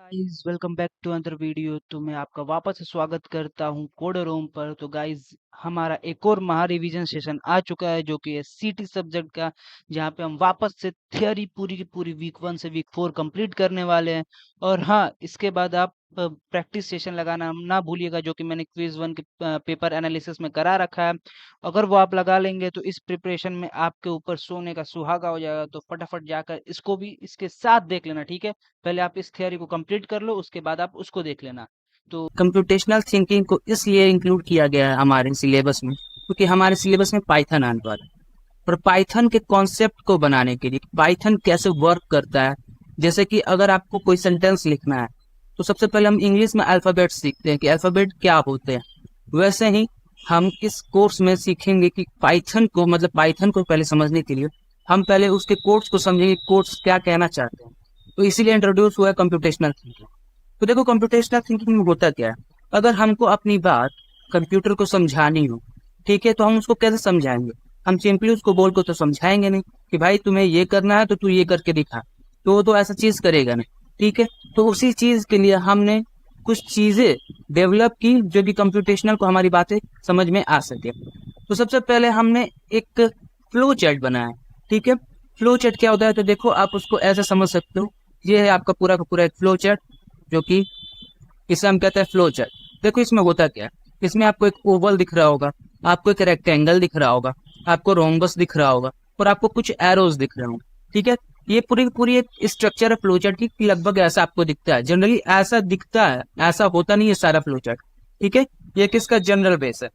Guys welcome back to another video. तो मैं आपका वापस से स्वागत करता हूं कोडरोम पर। तो गाइस हमारा एक और महा रिवीजन सेशन आ चुका है जो कि है सीटी सब्जेक्ट का, जहां पे हम वापस से थियरी पूरी की पूरी वीक 1 से वीक 4 कंप्लीट करने वाले हैं। और हाँ, इसके बाद आप प्रैक्टिस सेशन लगाना ना भूलिएगा, जो कि मैंने क्विज 1 के पेपर एनालिसिस में करा रखा है। अगर वो आप लगा लेंगे तो इस प्रिपरेशन में आपके ऊपर सोने का सुहागा हो जाएगा। तो फटाफट जाकर इसको भी इसके साथ देख लेना, ठीक है। पहले आप इस थियरी को कंप्लीट कर लो, उसके बाद आप उसको देख लेना। तो कंप्यूटेशनल थिंकिंग को इसलिए इंक्लूड किया गया है हमारे सिलेबस में क्योंकि हमारे सिलेबस में पाइथन आने वाला है। और पाइथन के कॉन्सेप्ट को बनाने के लिए पाइथन कैसे वर्क करता है, जैसे कि अगर आपको कोई सेंटेंस लिखना है तो सबसे पहले हम इंग्लिश में अल्फाबेट सीखते हैं कि अल्फाबेट क्या होते हैं। वैसे ही हम इस कोर्स में सीखेंगे कि पाइथन को पहले समझने के लिए हम पहले उसके कोड्स को समझेंगे, कोड्स क्या कहना चाहते हैं। तो इसीलिए इंट्रोड्यूस हुआ है कंप्यूटेशनल थिंकिंग। तो देखो कंप्यूटेशनल थिंकिंग में होता क्या है, अगर हमको अपनी बात कंप्यूटर को समझानी हो, ठीक है, तो हम उसको कैसे समझाएंगे। हम सिंपली उसको बोल को तो समझाएंगे नहीं कि भाई तुम्हें ये करना है तो तू ये करके दिखा, तो वो तो ऐसा चीज करेगा नहीं, ठीक है। तो उसी चीज के लिए हमने कुछ चीजें डेवलप की जो कि कंप्यूटेशनल को हमारी बातें समझ में आ सके। तो सबसे पहले हमने एक फ्लो चार्ट बनाया, ठीक है। फ्लो चार्ट क्या होता है, तो देखो आप उसको ऐसे समझ सकते हो, ये है आपका पूरा का पूरा एक फ्लो चार्ट, जो कि इसे हम कहते हैं फ्लो चार्ट। देखो इसमें होता क्या है, इसमें आपको एक ओवल दिख रहा होगा, आपको एक रेक्टेंगल दिख रहा होगा, आपको रोम्बस दिख रहा होगा और आपको कुछ एरोज दिख रहे होंगे, ठीक है। ये पूरी पूरी एक स्ट्रक्चर है फ्लो चार्ट की, लगभग ऐसा आपको दिखता है। जनरली ऐसा दिखता है, ऐसा होता नहीं है सारा फ्लो चार्ट, ठीक है। ये किसका जनरल बेस है।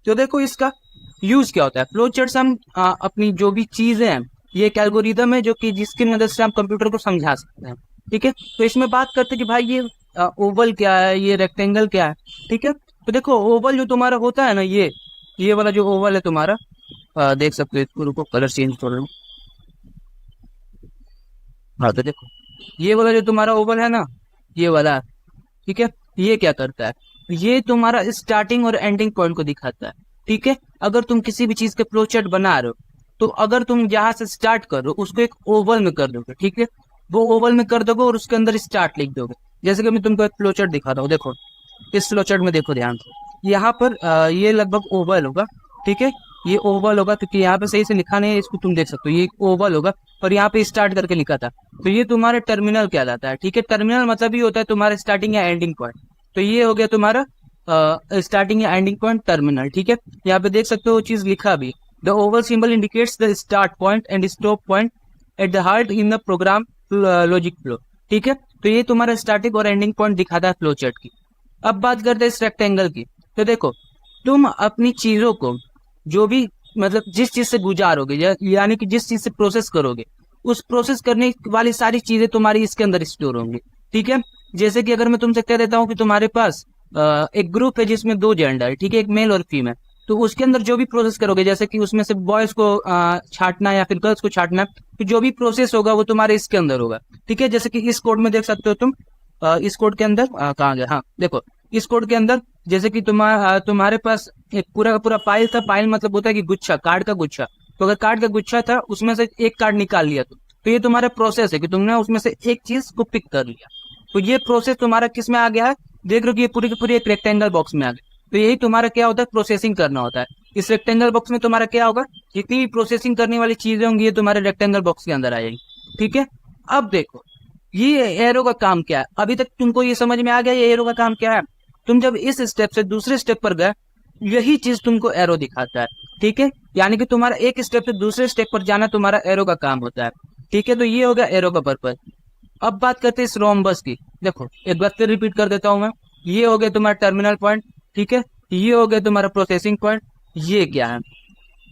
तो देखो इसका यूज क्या होता है। फ्लो चार्ट से हम अपनी जो भी चीजें हैं, ये एक एल्गोरिदम है जो कि जिसकी मदद से हम कंप्यूटर को समझा सकते हैं, ठीक है। तो इसमें बात करते हैं कि भाई ये ओवल क्या है, ये रेक्टेंगल क्या है, ठीक है। तो देखो ओवल जो तुम्हारा होता है ना, ये वाला जो ओवल है तुम्हारा, देख सकते हो, इसको रुको कलर चेंज कर रहा हूँ। हाँ तो देखो ये वाला जो तुम्हारा ओवल है ना, ये वाला, ठीक है, ये क्या करता है, ये तुम्हारा स्टार्टिंग और एंडिंग पॉइंट को दिखाता है, ठीक है। अगर तुम किसी भी चीज के फ्लो चार्ट बना रहे हो, तो अगर तुम जहां से स्टार्ट कर रहे हो उसको एक ओवल में कर दोगे, ठीक है, वो ओवल में कर दोगे और उसके अंदर स्टार्ट लिख दोगे। जैसे कि मैं तुमको एक फ्लो चार्ट दिखाता हूँ, देखो इस फ्लो चार्ट में देखो ध्यान से, यहाँ पर ये लगभग ओवल होगा, ठीक है। ये ओवल होगा क्योंकि यहाँ पे सही से लिखा नहीं है, इसको तुम देख सकते हो, ये ओवल होगा और यहाँ पे स्टार्ट करके लिखा था। तो ये तुम्हारे टर्मिनल कहलाता है, ठीक है। टर्मिनल मतलब ही होता है तुम्हारा स्टार्टिंग या एंडिंग पॉइंट। तो ये हो गया तुम्हारा स्टार्टिंग या एंडिंग पॉइंट, टर्मिनल, ठीक है। यहाँ पे देख सकते हो वो चीज लिखा भी, the Oval symbol indicates the start point and stop point at the heart in the program logic flow, ठीक है। तो ये तुम्हारा स्टार्टिंग और एंडिंग पॉइंट दिखाता है फ्लो चार्ट की। अब बात करते हैं इस रेक्टेंगल की। तो देखो तुम अपनी चीजों को जो भी जिस चीज से गुजारोगे यानी कि जिस चीज से प्रोसेस करोगे, उस प्रोसेस करने वाली सारी चीजें तुम्हारी इसके अंदर स्टोर होंगी, ठीक है। जैसे कि अगर मैं तुमसे कह देता हूँ कि तुम्हारे पास एक ग्रुप है जिसमें दो जेंडर, ठीक है, एक मेल और फीमेल, तो उसके अंदर जो भी प्रोसेस करोगे, जैसे कि उसमें से बॉयज को छांटना या फिर गर्ल्स को छांटना, तो जो भी प्रोसेस होगा वो तुम्हारे इसके अंदर होगा, ठीक है। जैसे कि इस कोड में देख सकते हो तुम, इस कोड के अंदर कहाँ गया, हाँ देखो इस कोड के अंदर, जैसे कि तुम्हारे पास एक पूरा का पूरा फाइल था। फाइल मतलब होता है कि गुच्छा, कार्ड का गुच्छा। तो अगर कार्ड का गुच्छा था, उसमें से एक कार्ड निकाल लिया तो ये तुम्हारा प्रोसेस है कि तुमने उसमें से एक चीज को पिक कर लिया। तो ये प्रोसेस तुम्हारा किस में आ गया है, देख रहे हो कि ये पूरी की पूरी एक रेक्टेंगल बॉक्स में आ गया। तो यही तुम्हारा क्या होता है, प्रोसेसिंग करना होता है। इस रेक्टेंगल बॉक्स में तुम्हारा क्या होगा, जितनी भी प्रोसेसिंग करने वाली चीजें होंगी ये तुम्हारे रेक्टेंगल बॉक्स के अंदर आ जाएगी, ठीक है। अब देखो ये एरो का काम क्या है, अभी तक तुमको ये समझ में आ गया ये एरो का काम क्या है। तुम जब इस स्टेप से दूसरे स्टेप पर गए, यही चीज तुमको एरो दिखाता है, ठीक है। यानी कि तुम्हारा एक स्टेप से दूसरे स्टेप पर जाना तुम्हारा एरो का काम होता है, ठीक है। तो ये हो गया एरो का पर्पज। अब बात करते हैं इस रोम्बस की। देखो एक बार फिर रिपीट कर देता हूं मैं, ये हो गया तुम्हारा टर्मिनल पॉइंट, ठीक है। ये हो गया तुम्हारा प्रोसेसिंग पॉइंट। ये क्या है,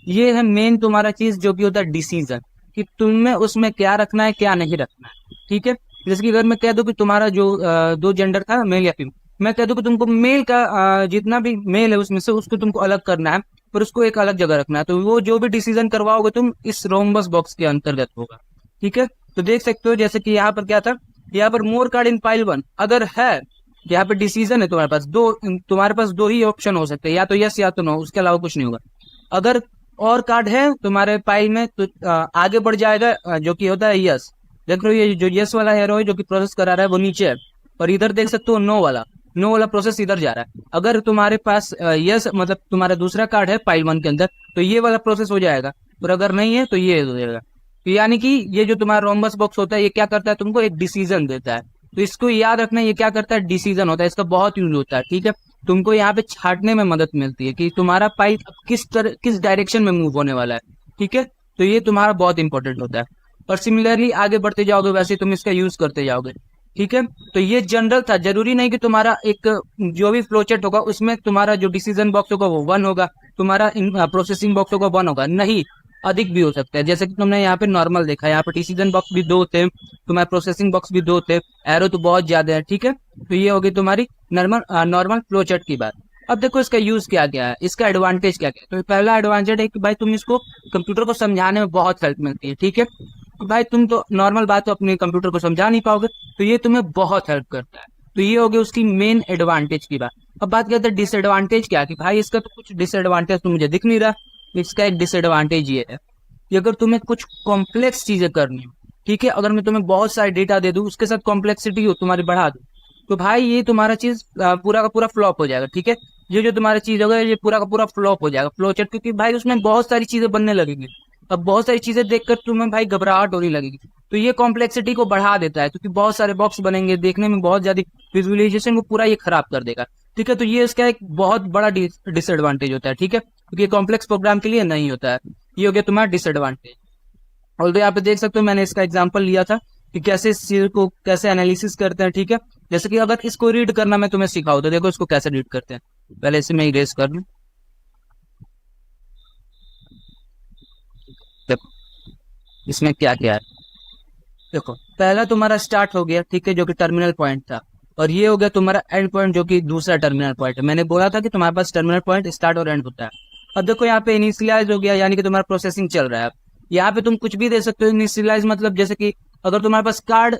ये है मेन तुम्हारा चीज जो कि होता है डिसीजन, कि तुम्हें उसमें क्या रखना है क्या नहीं रखना है, ठीक है। जैसे कि अगर मैं कह दूं कि तुम्हारा जो दो जेंडर था मेल या फीमेल, मैं कह दूं कि तुमको मेल का जितना भी मेल है उसमें से उसको तुमको अलग करना है, पर उसको एक अलग जगह रखना है। तो वो जो भी डिसीजन करवाओगे तुम इस रोम्बस बॉक्स के अंतर्गत होगा, ठीक है। तो देख सकते हो जैसे कि यहाँ पर क्या था, यहाँ पर मोर कार्ड इन पाइल वन अगर है, यहाँ पे डिसीजन है तुम्हारे पास दो, तुम्हारे पास दो ही ऑप्शन हो सकते हैं, या तो यस या तो नो, उसके अलावा कुछ नहीं होगा। अगर और कार्ड है तुम्हारे पाइल में तो आगे बढ़ जाएगा, जो कि होता है यस। देख रहे हो ये जो यस वाला एरो है जो कि प्रोसेस करा रहा है वो नीचे है, और इधर देख सकते हो नो वाला प्रोसेस इधर जा रहा है। अगर तुम्हारे पास यस मतलब तुम्हारा दूसरा कार्ड है पाइल 1 के अंदर, तो ये वाला प्रोसेस हो जाएगा, और अगर नहीं है तो ये हो जाएगा। तो यानी कि ये जो तुम्हारा रोम्बस बॉक्स होता है ये क्या करता है, तुमको एक डिसीजन देता है। तो इसको याद रखना, ये क्या करता है, डिसीजन होता है, इसका बहुत यूज होता है। ठीक है, तुमको यहाँ पे छाटने में मदद मिलती है कि तुम्हारा पाइप किस डायरेक्शन में मूव होने वाला है। ठीक है, तो ये तुम्हारा बहुत इंपॉर्टेंट होता है। और सिमिलरली आगे बढ़ते जाओगे वैसे तुम इसका यूज करते जाओगे। ठीक है, तो ये जनरल था, जरूरी नहीं कि तुम्हारा एक जो भी फ्लोचार्ट होगा उसमें तुम्हारा जो डिसीजन बॉक्स होगा वो 1 होगा, तुम्हारा प्रोसेसिंग बॉक्स होगा 1 होगा, नहीं, अधिक भी हो सकता है। जैसे कि तुमने यहाँ पे नॉर्मल देखा, यहाँ पे डिसीजन बॉक्स भी 2 थे, तुम्हारे प्रोसेसिंग बॉक्स भी 2 थे, एरो तो बहुत ज्यादा है। ठीक है, तो ये होगी तुम्हारी नॉर्मल फ्लोचार्ट की बात। अब देखो इसका यूज क्या क्या है, इसका एडवांटेज क्या क्या है। तो पहला एडवांटेज है कि भाई तुम इसको कंप्यूटर को समझाने में बहुत हेल्प मिलती है। ठीक है, तो भाई तुम तो नॉर्मल बात तो अपने कंप्यूटर को समझा नहीं पाओगे, तो ये तुम्हें बहुत हेल्प करता है। तो ये हो गई उसकी मेन एडवांटेज की बात। अब बात करते हैं डिसएडवांटेज क्या, कि भाई इसका तो कुछ डिसएडवांटेज तो मुझे दिख नहीं रहा। इसका एक डिसएडवांटेज ये है कि अगर तुम्हें कुछ कॉम्प्लेक्स चीजें करनी हो, ठीक है, अगर मैं तुम्हें बहुत सारे डेटा दे दूं, उसके साथ कॉम्प्लेक्सिटी हो तुम्हारी बढ़ा दूं, तो भाई ये तुम्हारा चीज पूरा का पूरा फ्लॉप हो जाएगा। ठीक है, ये जो तुम्हारा चीज होगा ये पूरा का पूरा फ्लॉप हो जाएगा फ्लो चार्ट, क्योंकि भाई उसमें बहुत सारी चीजें बनने लगेंगी। अब बहुत सारी चीजें देखकर तुम्हें भाई घबराहट होने लगेगी। तो ये कॉम्प्लेक्सिटी को बढ़ा देता है, क्योंकि बहुत सारे बॉक्स बनेंगे, देखने में बहुत ज्यादा विजुअलाइजेशन को पूरा ये खराब कर देगा। ठीक है, तो ये इसका एक बहुत बड़ा डिसएडवांटेज होता है। ठीक है, क्योंकि कॉम्प्लेक्स प्रोग्राम के लिए नहीं होता है। ये हो गया तुम्हारा डिसएडवांटेज। और तो यहाँ पे देख सकते हो मैंने इसका एग्जांपल लिया था कि कैसे इस चीज को कैसे एनालिसिस करते हैं। ठीक है, जैसे कि अगर इसको रीड करना मैं तुम्हें सिखाऊं तो देखो इसको कैसे रीड करते हैं। पहले इसे मैं इरेज कर लूं। देखो इसमें क्या क्या है। देखो पहला तुम्हारा स्टार्ट हो गया, ठीक है, जो कि टर्मिनल पॉइंट था, और ये हो गया तुम्हारा एंड पॉइंट जो कि दूसरा टर्मिनल पॉइंट है। मैंने बोला था कि तुम्हारे पास टर्मिनल पॉइंट स्टार्ट और एंड होता है। अब देखो यहाँ पे इनिशियलाइज हो गया, यानी कि तुम्हारा प्रोसेसिंग चल रहा है। अब यहाँ पे तुम कुछ भी दे सकते हो। इनिशियलाइज मतलब जैसे कि अगर तुम्हारे पास कार्ड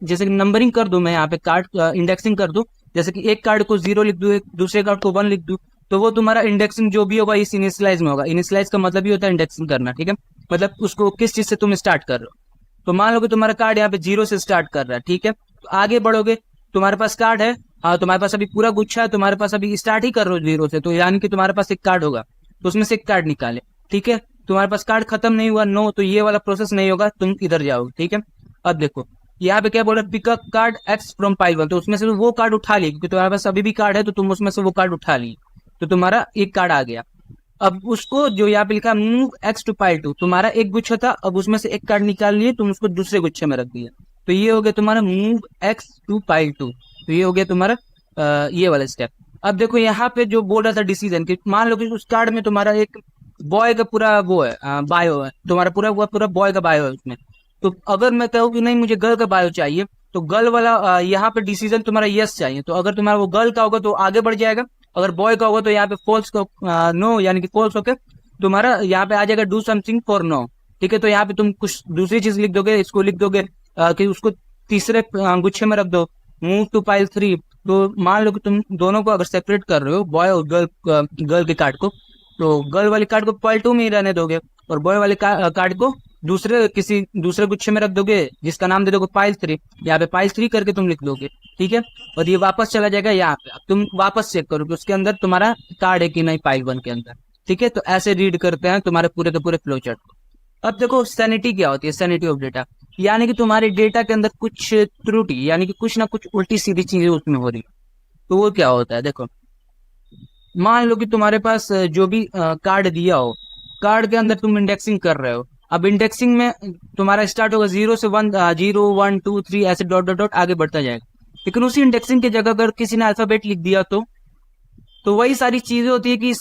जैसे कि नंबरिंग कर दूं, मैं यहाँ पे कार्ड इंडेक्सिंग कर दूं, जैसे कि एक कार्ड को 0 लिख दूं, एक दूसरे कार्ड को 1 लिख दूं, तो वो तुम्हारा इंडेक्सिंग जो भी होगा इस इनिशियलाइज में होगा। इनिशियलाइज का मतलब ही होता है इंडेक्सिंग करना। ठीक है, मतलब उसको किस चीज से तुम स्टार्ट कर रहे हो। तो मान लो कि तुम्हारा कार्ड यहाँ पे 0 से स्टार्ट कर रहा है। ठीक है, तो आगे बढ़ोगे, तुम्हारे पास कार्ड है, हाँ तुम्हारे पास अभी पूरा गुच्छा है, तुम्हारे पास अभी स्टार्ट ही कर रहे हो 0 से, तो यानी कि तुम्हारे पास एक कार्ड होगा, तो उसमें से एक कार्ड निकाले। ठीक है, तुम्हारे पास कार्ड खत्म नहीं हुआ, नो, तो ये वाला प्रोसेस नहीं होगा, तुम इधर जाओगे। ठीक है, अब देखो यहाँ पे क्या बोल रहा है, pickup card X from pile 1, तो उसमें से वो कार्ड उठा लिए, क्योंकि तुम्हारे पास अभी भी कार्ड है, तो तुम उसमें से वो कार्ड उठा लिए, तो तुम्हारा एक कार्ड आ गया। अब उसको जो यहाँ पे लिखा मूव एक्स टू पाइल 2, तुम्हारा एक गुच्छा था, अब उसमें से एक कार्ड निकाल लिए, तुम उसको दूसरे गुच्छे में रख दिया, तो ये हो गया तुम्हारा मूव एक्स टू पाइल 2। तो ये हो गया तुम्हारा ये वाला स्टेप। अब देखो यहाँ पे जो बोल रहा था डिसीजन की, मान लो कि उस कार्ड में तुम्हारा एक बॉय का पूरा वो है, बायो है, तुम्हारा पूरा बॉय का बायो है उसमें। तो अगर मैं कहूँ कि नहीं मुझे गर्ल का बायो चाहिए, तो गर्ल वाला यहाँ पे डिसीजन तुम्हारा यस चाहिए, तो अगर तुम्हारा वो गर्ल का होगा तो आगे बढ़ जाएगा, अगर बॉय का होगा तो यहाँ पे फॉल्स को नो, यानी कि फॉल्स होके तुम्हारा यहाँ पे आ जाएगा डू समथिंग फॉर नो। ठीक है, तो यहाँ पे तुम कुछ दूसरी चीज लिख दोगे, इसको लिख दोगे कि उसको तीसरे गुच्छे में रख दो, मूव टू पाइल 3। तो मान लो कि तुम दोनों को अगर सेपरेट कर रहे हो, बॉय और गर्ल के कार्ड को, तो गर्ल वाले कार्ड को पाइल 2 में ही रहने दोगे, और बॉय वाले कार्ड को किसी दूसरे गुच्छे में रख दोगे, जिसका नाम दे दोगे पाइल 3। यहाँ पे पाइल 3 करके तुम लिख दोगे। ठीक है, और ये वापस चला जाएगा यहाँ पे। अब तुम वापस चेक करो कि उसके अंदर तुम्हारा कार्ड है कि नहीं पाइल 1 के अंदर। ठीक है, तो ऐसे रीड करते हैं तुम्हारे पूरे के पूरे फ्लो चार्ट को। अब देखो सैनिटी क्या होती है, सैनिटी ऑफ डेटा, यानी कि तुम्हारे डेटा के अंदर कुछ त्रुटि, यानी कि कुछ ना कुछ उल्टी सीधी चीजें उसमें हो रही, तो वो क्या होता है। देखो मान लो कि तुम्हारे पास जो भी कार्ड दिया हो, कार्ड के अंदर तुम इंडेक्सिंग कर रहे हो। अब इंडेक्सिंग में तुम्हारा स्टार्ट होगा 0 से 1, 0 1 2 3 ऐसे डॉट डॉट डॉट आगे बढ़ता जाएगा। लेकिन उसी इंडेक्सिंग की जगह अगर किसी ने अल्फाबेट लिख दिया तो वही सारी चीजें होती है कि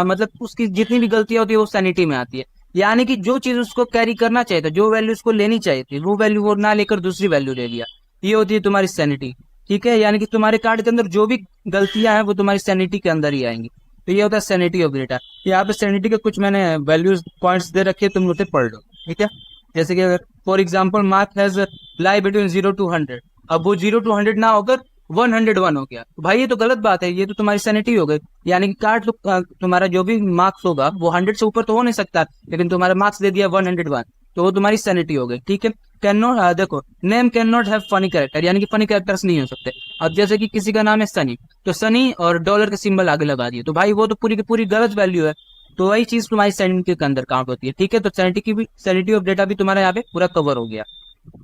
मतलब उसकी जितनी भी गलतियां होती है वो सैनिटी में आती है। यानी कि जो चीज उसको कैरी करना चाहिए था, जो वैल्यू उसको लेनी चाहिए थी, वो वैल्यू वो ना लेकर दूसरी वैल्यू ले लिया, ये होती है तुम्हारी सैनिटी। ठीक है, यानी कि तुम्हारे कार्ड के अंदर जो भी गलतियां हैं वो तुम्हारी सैनिटी के अंदर ही आएंगी। तो ये होता है सैनिटी ऑफ डेटा। यहाँ पे सैनिटी के कुछ मैंने वैल्यूज पॉइंट्स दे रखे, तुम उसे पढ़ लो। ठीक है, जैसे कि अगर for example mark has lie between 0 to 100, अब वो 0 to 100 ना होकर 101 हो गया, तो भाई ये तो गलत बात है, ये तो तुम्हारी सैनिटी हो गई। यानी कि कार्ड तुम्हारा जो भी मार्क्स होगा वो 100 से ऊपर तो हो नहीं सकता, लेकिन तुम्हारा मार्क्स दे दिया 101, तो वो तुम्हारी सैनिटी हो गई, ठीक है। कैन नॉट, देखो name can not have funny character, यानी कि फनी कैरेक्टर्स नहीं हो सकते। अब जैसे कि किसी का नाम है सनी, तो सनी और डॉलर के सिंबल आगे लगा दिए, तो भाई वो तो पूरी की पूरी गलत वैल्यू है। तो वही चीज तुम्हारी सैनिटी के अंदर काउंट होती है, ठीक है। तो सैनिटी ऑफ डेटा भी तुम्हारा यहाँ पे पूरा कवर हो गया।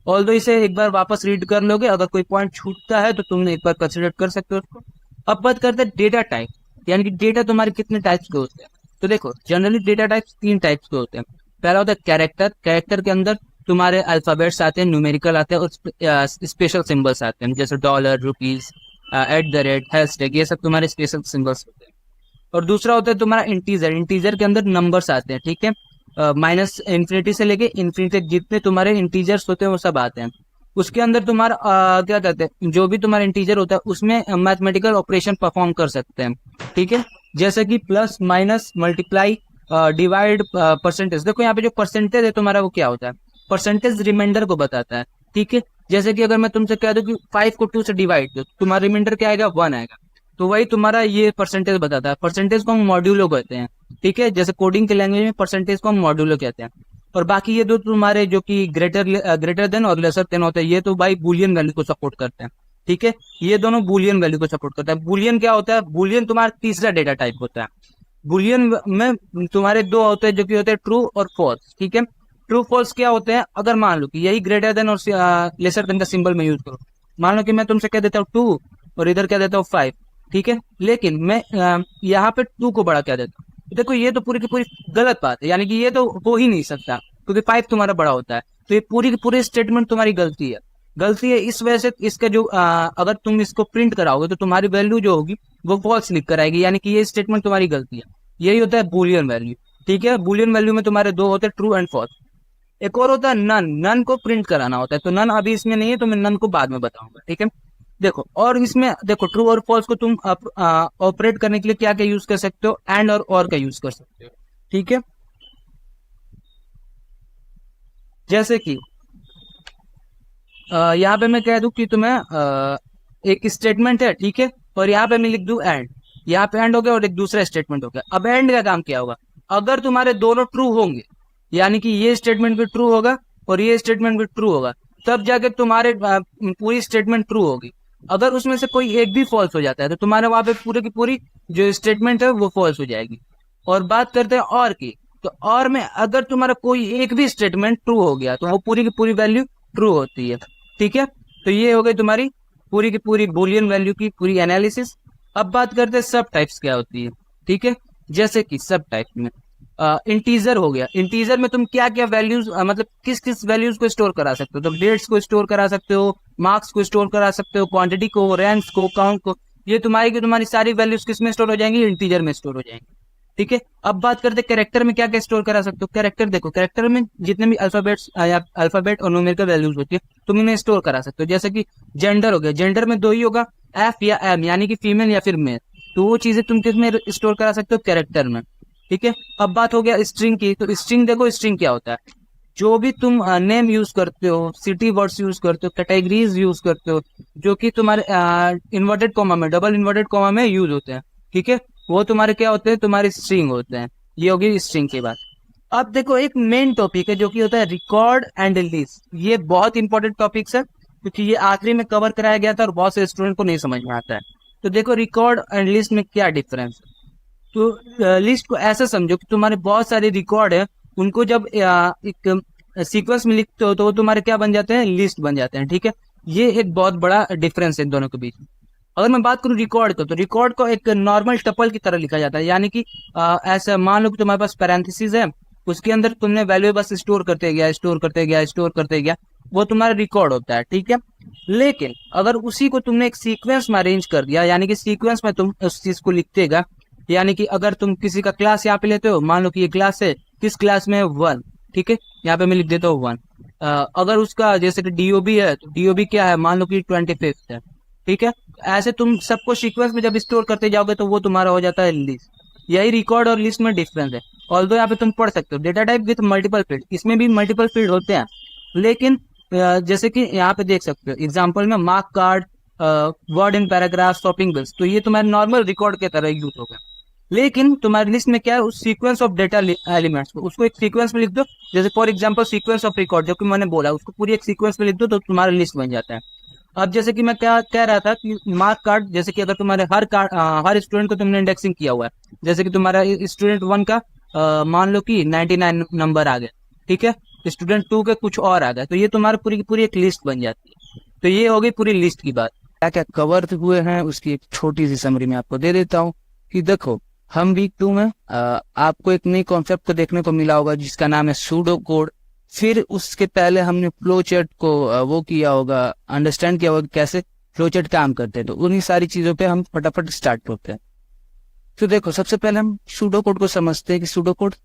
ऑल्दो इसे एक बार वापस रीड कर लोगे, अगर कोई पॉइंट छूटता है तो तुम एक बार कंसिडर कर सकते हो उसको। अब बात करते हैं डेटा टाइप, यानी कि डेटा तुम्हारे कितने टाइप्स के होते हैं। तो देखो जनरली डेटा टाइप्स 3 टाइप्स के होते हैं। पहला होता है कैरेक्टर, कैरेक्टर के अंदर तुम्हारे अल्फाबेट्स आते हैं, न्यूमेरिकल आते हैं और स्पेशल सिंबल्स आते हैं, जैसे डॉलर, रुपीज, @ हैशटैग, ये सब तुम्हारे स्पेशल सिंबल्स होते हैं। और दूसरा होता है तुम्हारा इंटीजर, इंटीजर के अंदर नंबर्स आते हैं, ठीक है। माइनस इन्फिनिटी से लेके इन्फिनिटी जितने तुम्हारे इंटीजर्स होते हैं वो सब आते हैं। उसके अंदर तुम्हारा क्या कहते हैं, जो भी तुम्हारा इंटीजर होता है उसमें मैथमेटिकल ऑपरेशन परफॉर्म कर सकते हैं, ठीक है। जैसे कि plus, minus, multiply, divide, percentage. देखो यहाँ पे जो परसेंटेज है तुम्हारा वो क्या होता है, परसेंटेज रिमाइंडर को बताता है, ठीक है। जैसे कि अगर मैं तुमसे कह दूं कि 5 को 2 से डिवाइड दो, तुम्हारा रिमाइंडर क्या आएगा, 1 आएगा। तो वही तुम्हारा ये परसेंटेज बताता है। परसेंटेज को हम मॉड्यूलो कहते हैं, ठीक है। जैसे कोडिंग के लैंग्वेज में परसेंटेज को हम मॉड्यूलो कहते हैं। और बाकी ये दो तुम्हारे जो कि ग्रेटर देन और लेसर देन होते हैं, ये तो भाई बूलियन वैल्यू को सपोर्ट करते हैं, ठीक है। ये दोनों बूलियन वैल्यू को सपोर्ट करते हैं। बूलियन क्या होता है, बूलियन तुम्हारा तीसरा डेटा टाइप होता है। बूलियन में तुम्हारे दो होते हैं जो कि होते हैं ट्रू और फॉल्स, ठीक है। ट्रू फॉल्स क्या होते हैं, अगर मान लो कि यही ग्रेटर देन और लेसर देन का सिंबल में यूज करो, मान लो कि मैं तुमसे कह देता हूँ 2 और इधर क्या देता हूँ 5, ठीक है। लेकिन मैं यहाँ पे 2 को बड़ा क्या देता हूँ, तो देखो ये तो पूरी की पूरी गलत बात है, यानी कि ये तो हो ही नहीं सकता क्योंकि 5 तुम्हारा बड़ा होता है। तो ये पूरी की पूरी स्टेटमेंट तुम्हारी गलती है, गलती है। इस वजह से इसका जो अगर तुम इसको प्रिंट कराओगे तो तुम्हारी वैल्यू जो होगी वो फॉल्स लिख कर आएगी, यानी कि ये स्टेटमेंट तुम्हारी गलती है। यही होता है बूलियन वैल्यू, ठीक है। बूलियन वैल्यू में तुम्हारे दो होते हैं, ट्रू एंड फॉल्स। एक और होता है नन, नन को प्रिंट कराना होता है। तो नन अभी इसमें नहीं है, तो मैं नन को बाद में बताऊंगा, ठीक है। देखो और इसमें देखो ट्रू और फॉल्स को तुम ऑपरेट करने के लिए क्या क्या यूज कर सकते हो, एंड और का यूज कर सकते हो, ठीक है। जैसे कि यहाँ पे मैं कह दूं कि तुम्हें एक स्टेटमेंट है, ठीक है, और यहाँ पे मैं लिख दूं एंड। यहाँ पे एंड हो गया और एक दूसरा स्टेटमेंट हो गया। अब एंड का काम क्या होगा, अगर तुम्हारे दोनों ट्रू होंगे, यानी कि ये स्टेटमेंट भी ट्रू होगा और ये स्टेटमेंट भी ट्रू होगा, तब जाके तुम्हारे पूरी स्टेटमेंट ट्रू होगी। अगर उसमें से कोई एक भी फॉल्स हो जाता है तो तुम्हारे वहां पे पूरी की पूरी जो स्टेटमेंट है वो फॉल्स हो जाएगी। और बात करते हैं और की, तो और में अगर तुम्हारा कोई एक भी स्टेटमेंट ट्रू हो गया तो वो पूरी की पूरी वैल्यू ट्रू होती है, ठीक है। तो ये हो गई तुम्हारी पूरी की पूरी बूलियन वैल्यू की पूरी एनालिसिस। अब बात करते हैं सब टाइप्स क्या होती है, ठीक है। जैसे कि सब टाइप में इंटीजर हो गया, इंटीजर में तुम क्या क्या वैल्यूज मतलब किस किस वैल्यूज को स्टोर करा सकते हो, तो डेट्स को स्टोर करा सकते हो, मार्क्स को स्टोर करा सकते हो, क्वांटिटी को, रैंक्स को, काउंट को। ये तुम्हारी सारी वैल्यूज किस में स्टोर हो जाएंगी, इंटीजर में स्टोर हो जाएंगी, ठीक है। अब बात करते हैं कैरेक्टर में क्या क्या स्टोर करा सकते हो। कैरेक्टर देखो, कैरेक्टर में जितने भी अल्फाबेट्स या अल्फाबेट और न्यूमेरिकल वैल्यूज होती है तुम इन्हें स्टोर करा सकते हो। जैसे कि जेंडर हो गया, जेंडर में दो ही होगा, एफ या एम, यानी कि फीमेल या फिर मेल। तो वो चीजें तुम किसमें स्टोर करा सकते हो, कैरेक्टर में, ठीक है। अब बात हो गया स्ट्रिंग की, तो स्ट्रिंग देखो, स्ट्रिंग क्या होता है, जो भी तुम नेम यूज करते हो, सिटी वर्ड्स यूज करते हो, कैटेगरीज यूज करते हो, जो कि तुम्हारे इन्वर्टेड कॉमा में, डबल इन्वर्टेड कॉमा में यूज होते हैं, ठीक है, वो तुम्हारे क्या होते हैं, तुम्हारे स्ट्रिंग होते हैं। ये होगी स्ट्रिंग की बात। अब देखो एक मेन टॉपिक है जो कि होता है रिकॉर्ड एंड लिस्ट। ये बहुत इंपॉर्टेंट टॉपिक्स है क्योंकि ये आखिरी में कवर कराया गया था और बहुत से स्टूडेंट को नहीं समझ में आता है। तो देखो रिकॉर्ड एंड लिस्ट में क्या डिफरेंस है। तो लिस्ट को ऐसा समझो कि तुम्हारे बहुत सारे रिकॉर्ड है, उनको जब एक सीक्वेंस में लिखते हो तो वो तुम्हारे क्या बन जाते हैं, लिस्ट बन जाते हैं, ठीक है। ये एक बहुत बड़ा डिफरेंस है इन दोनों के बीच में। अगर मैं बात करूं रिकॉर्ड को, तो रिकॉर्ड को एक नॉर्मल टपल की तरह लिखा जाता है, यानी कि ऐसा मान लो कि तुम्हारे पास पैरेंथेसिस है, उसके अंदर तुमने वैल्यू बस स्टोर करते गया, स्टोर करते गया, स्टोर करते गया, वो तुम्हारा रिकॉर्ड होता है, ठीक है। लेकिन अगर उसी को तुमने एक सीक्वेंस में अरेंज कर दिया, यानी कि सीक्वेंस में तुम उस चीज को लिखते गया, यानी कि अगर तुम किसी का क्लास यहाँ पे लेते हो, मान लो कि ये क्लास है, किस क्लास में 1, ठीक है, यहाँ पे मैं लिख देता हूँ 1। अगर उसका जैसे कि डीओबी है, तो डीओबी क्या है, मान लो कि 25 है, ठीक है। ऐसे तुम सबको सीक्वेंस में जब स्टोर करते जाओगे तो वो तुम्हारा हो जाता है लिस्ट। यही रिकॉर्ड और लिस्ट में डिफरेंस है। ऑल्दो यहाँ पे तुम पढ़ सकते हो data type with multiple field, इसमें भी मल्टीपल फील्ड होते हैं, लेकिन जैसे कि यहाँ पे देख सकते हो एग्जाम्पल में mark card, word in paragraph, shopping bills, तो ये तुम्हारे नॉर्मल रिकॉर्ड के तरह यूज होगा। लेकिन तुम्हारी लिस्ट में क्या है, उस सीक्वेंस ऑफ डेटा एलिमेंट्स को उसको एक सीक्वेंस में लिख दो। जैसे for example sequence of record जो कि मैंने बोला, उसको पूरी एक सीक्वेंस में लिख दो तो तुम्हारा लिस्ट बन जाता है। अब जैसे कि मैं क्या कह रहा था कि मार्क कार्ड, जैसे कि अगर तुम्हारे हर स्टूडेंट को तुमने इंडेक्सिंग किया हुआ है, जैसे कि तुम्हारा स्टूडेंट 1 का मान लो कि 99 नंबर आ गया, ठीक है, स्टूडेंट 2 के कुछ और आ गए, तो ये तुम्हारी पूरी की पूरी एक लिस्ट बन जाती है। तो ये हो गई पूरी लिस्ट की बात। क्या क्या कवर हुए हैं उसकी एक छोटी सी समरी मैं आपको दे देता हूँ कि देखो, हम वीक 2 में आपको एक नई कॉन्सेप्ट को देखने को मिला होगा जिसका नाम है सूडो कोड। फिर उसके पहले हमने फ्लो चार्ट को वो किया होगा, अंडरस्टैंड किया होगा कि कैसे फ्लो चार्ट काम करते हैं। तो उन्हीं सारी चीजों पे हम फटाफट स्टार्ट करते हैं। तो देखो, सबसे पहले हम सूडो कोड को समझते हैं कि सूडो कोड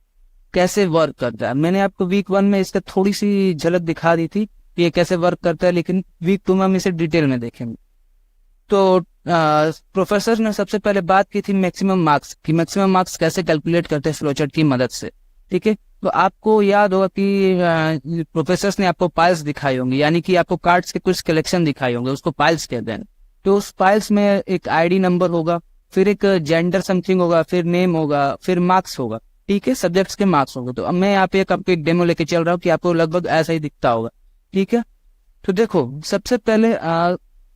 कैसे वर्क करता है। मैंने आपको वीक 1 में इसका थोड़ी सी झलक दिखा दी थी कि ये कैसे वर्क करता है, लेकिन वीक 2 में हम इसे डिटेल में देखेंगे। तो प्रोफेसर ने सबसे पहले बात की थी मैक्सिमम मार्क्स की, मैक्सिमम मार्क्स कैसे कैलकुलेट करते हैं फ्लोचार्ट की मदद से, ठीक है। तो आपको याद होगा कि प्रोफेसर ने आपको पाइल्स दिखाई होंगी, यानी कि आपको कार्ड्स के कुछ कलेक्शन दिखाई होंगे, उसको पाइल्स कहते हैं। तो उस पाइल्स में एक आईडी नंबर होगा, फिर एक जेंडर समथिंग होगा, फिर नेम होगा, फिर मार्क्स होगा, ठीक है, सब्जेक्ट्स के मार्क्स होंगे। तो अब मैं यहाँ पे आपको एक डेमो लेके चल रहा हूँ कि आपको लगभग ऐसा ही दिखता होगा, ठीक है। तो देखो, सबसे पहले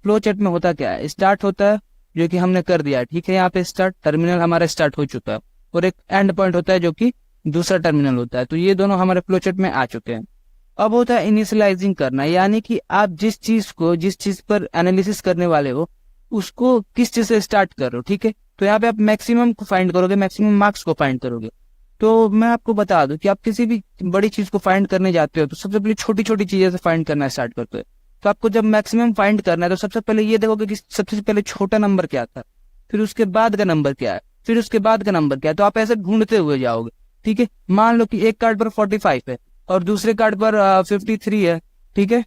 फ्लो चार्ट में होता क्या है, स्टार्ट होता है जो कि हमने कर दिया है, ठीक है, यहाँ पे स्टार्ट टर्मिनल हमारा स्टार्ट हो चुका है, और एक एंड पॉइंट होता है जो कि दूसरा टर्मिनल होता है। तो ये दोनों हमारे फ्लो चार्ट में आ चुके हैं। अब होता है इनिशियलाइजिंग करना, यानी कि आप जिस चीज पर एनालिसिस करने वाले हो उसको किस चीज से स्टार्ट कर रहे हो, ठीक है। तो यहाँ पे आप मैक्सिमम को फाइंड करोगे, मैक्सिमम मार्क्स को फाइंड करोगे। तो मैं आपको बता दूं कि आप किसी भी बड़ी चीज को फाइंड करने जाते हो तो सबसे पहले छोटी छोटी चीजें से फाइंड करना स्टार्ट करते हो। तो आपको जब मैक्सिमम फाइंड करना है तो सबसे पहले ये देखोगे कि सबसे पहले छोटा नंबर क्या था, फिर उसके बाद का नंबर क्या है, फिर उसके बाद का नंबर क्या है। तो आप ऐसे ढूंढते हुए जाओगे, ठीक है। मान लो कि एक कार्ड पर 45 है और दूसरे कार्ड पर 53 है, ठीक है,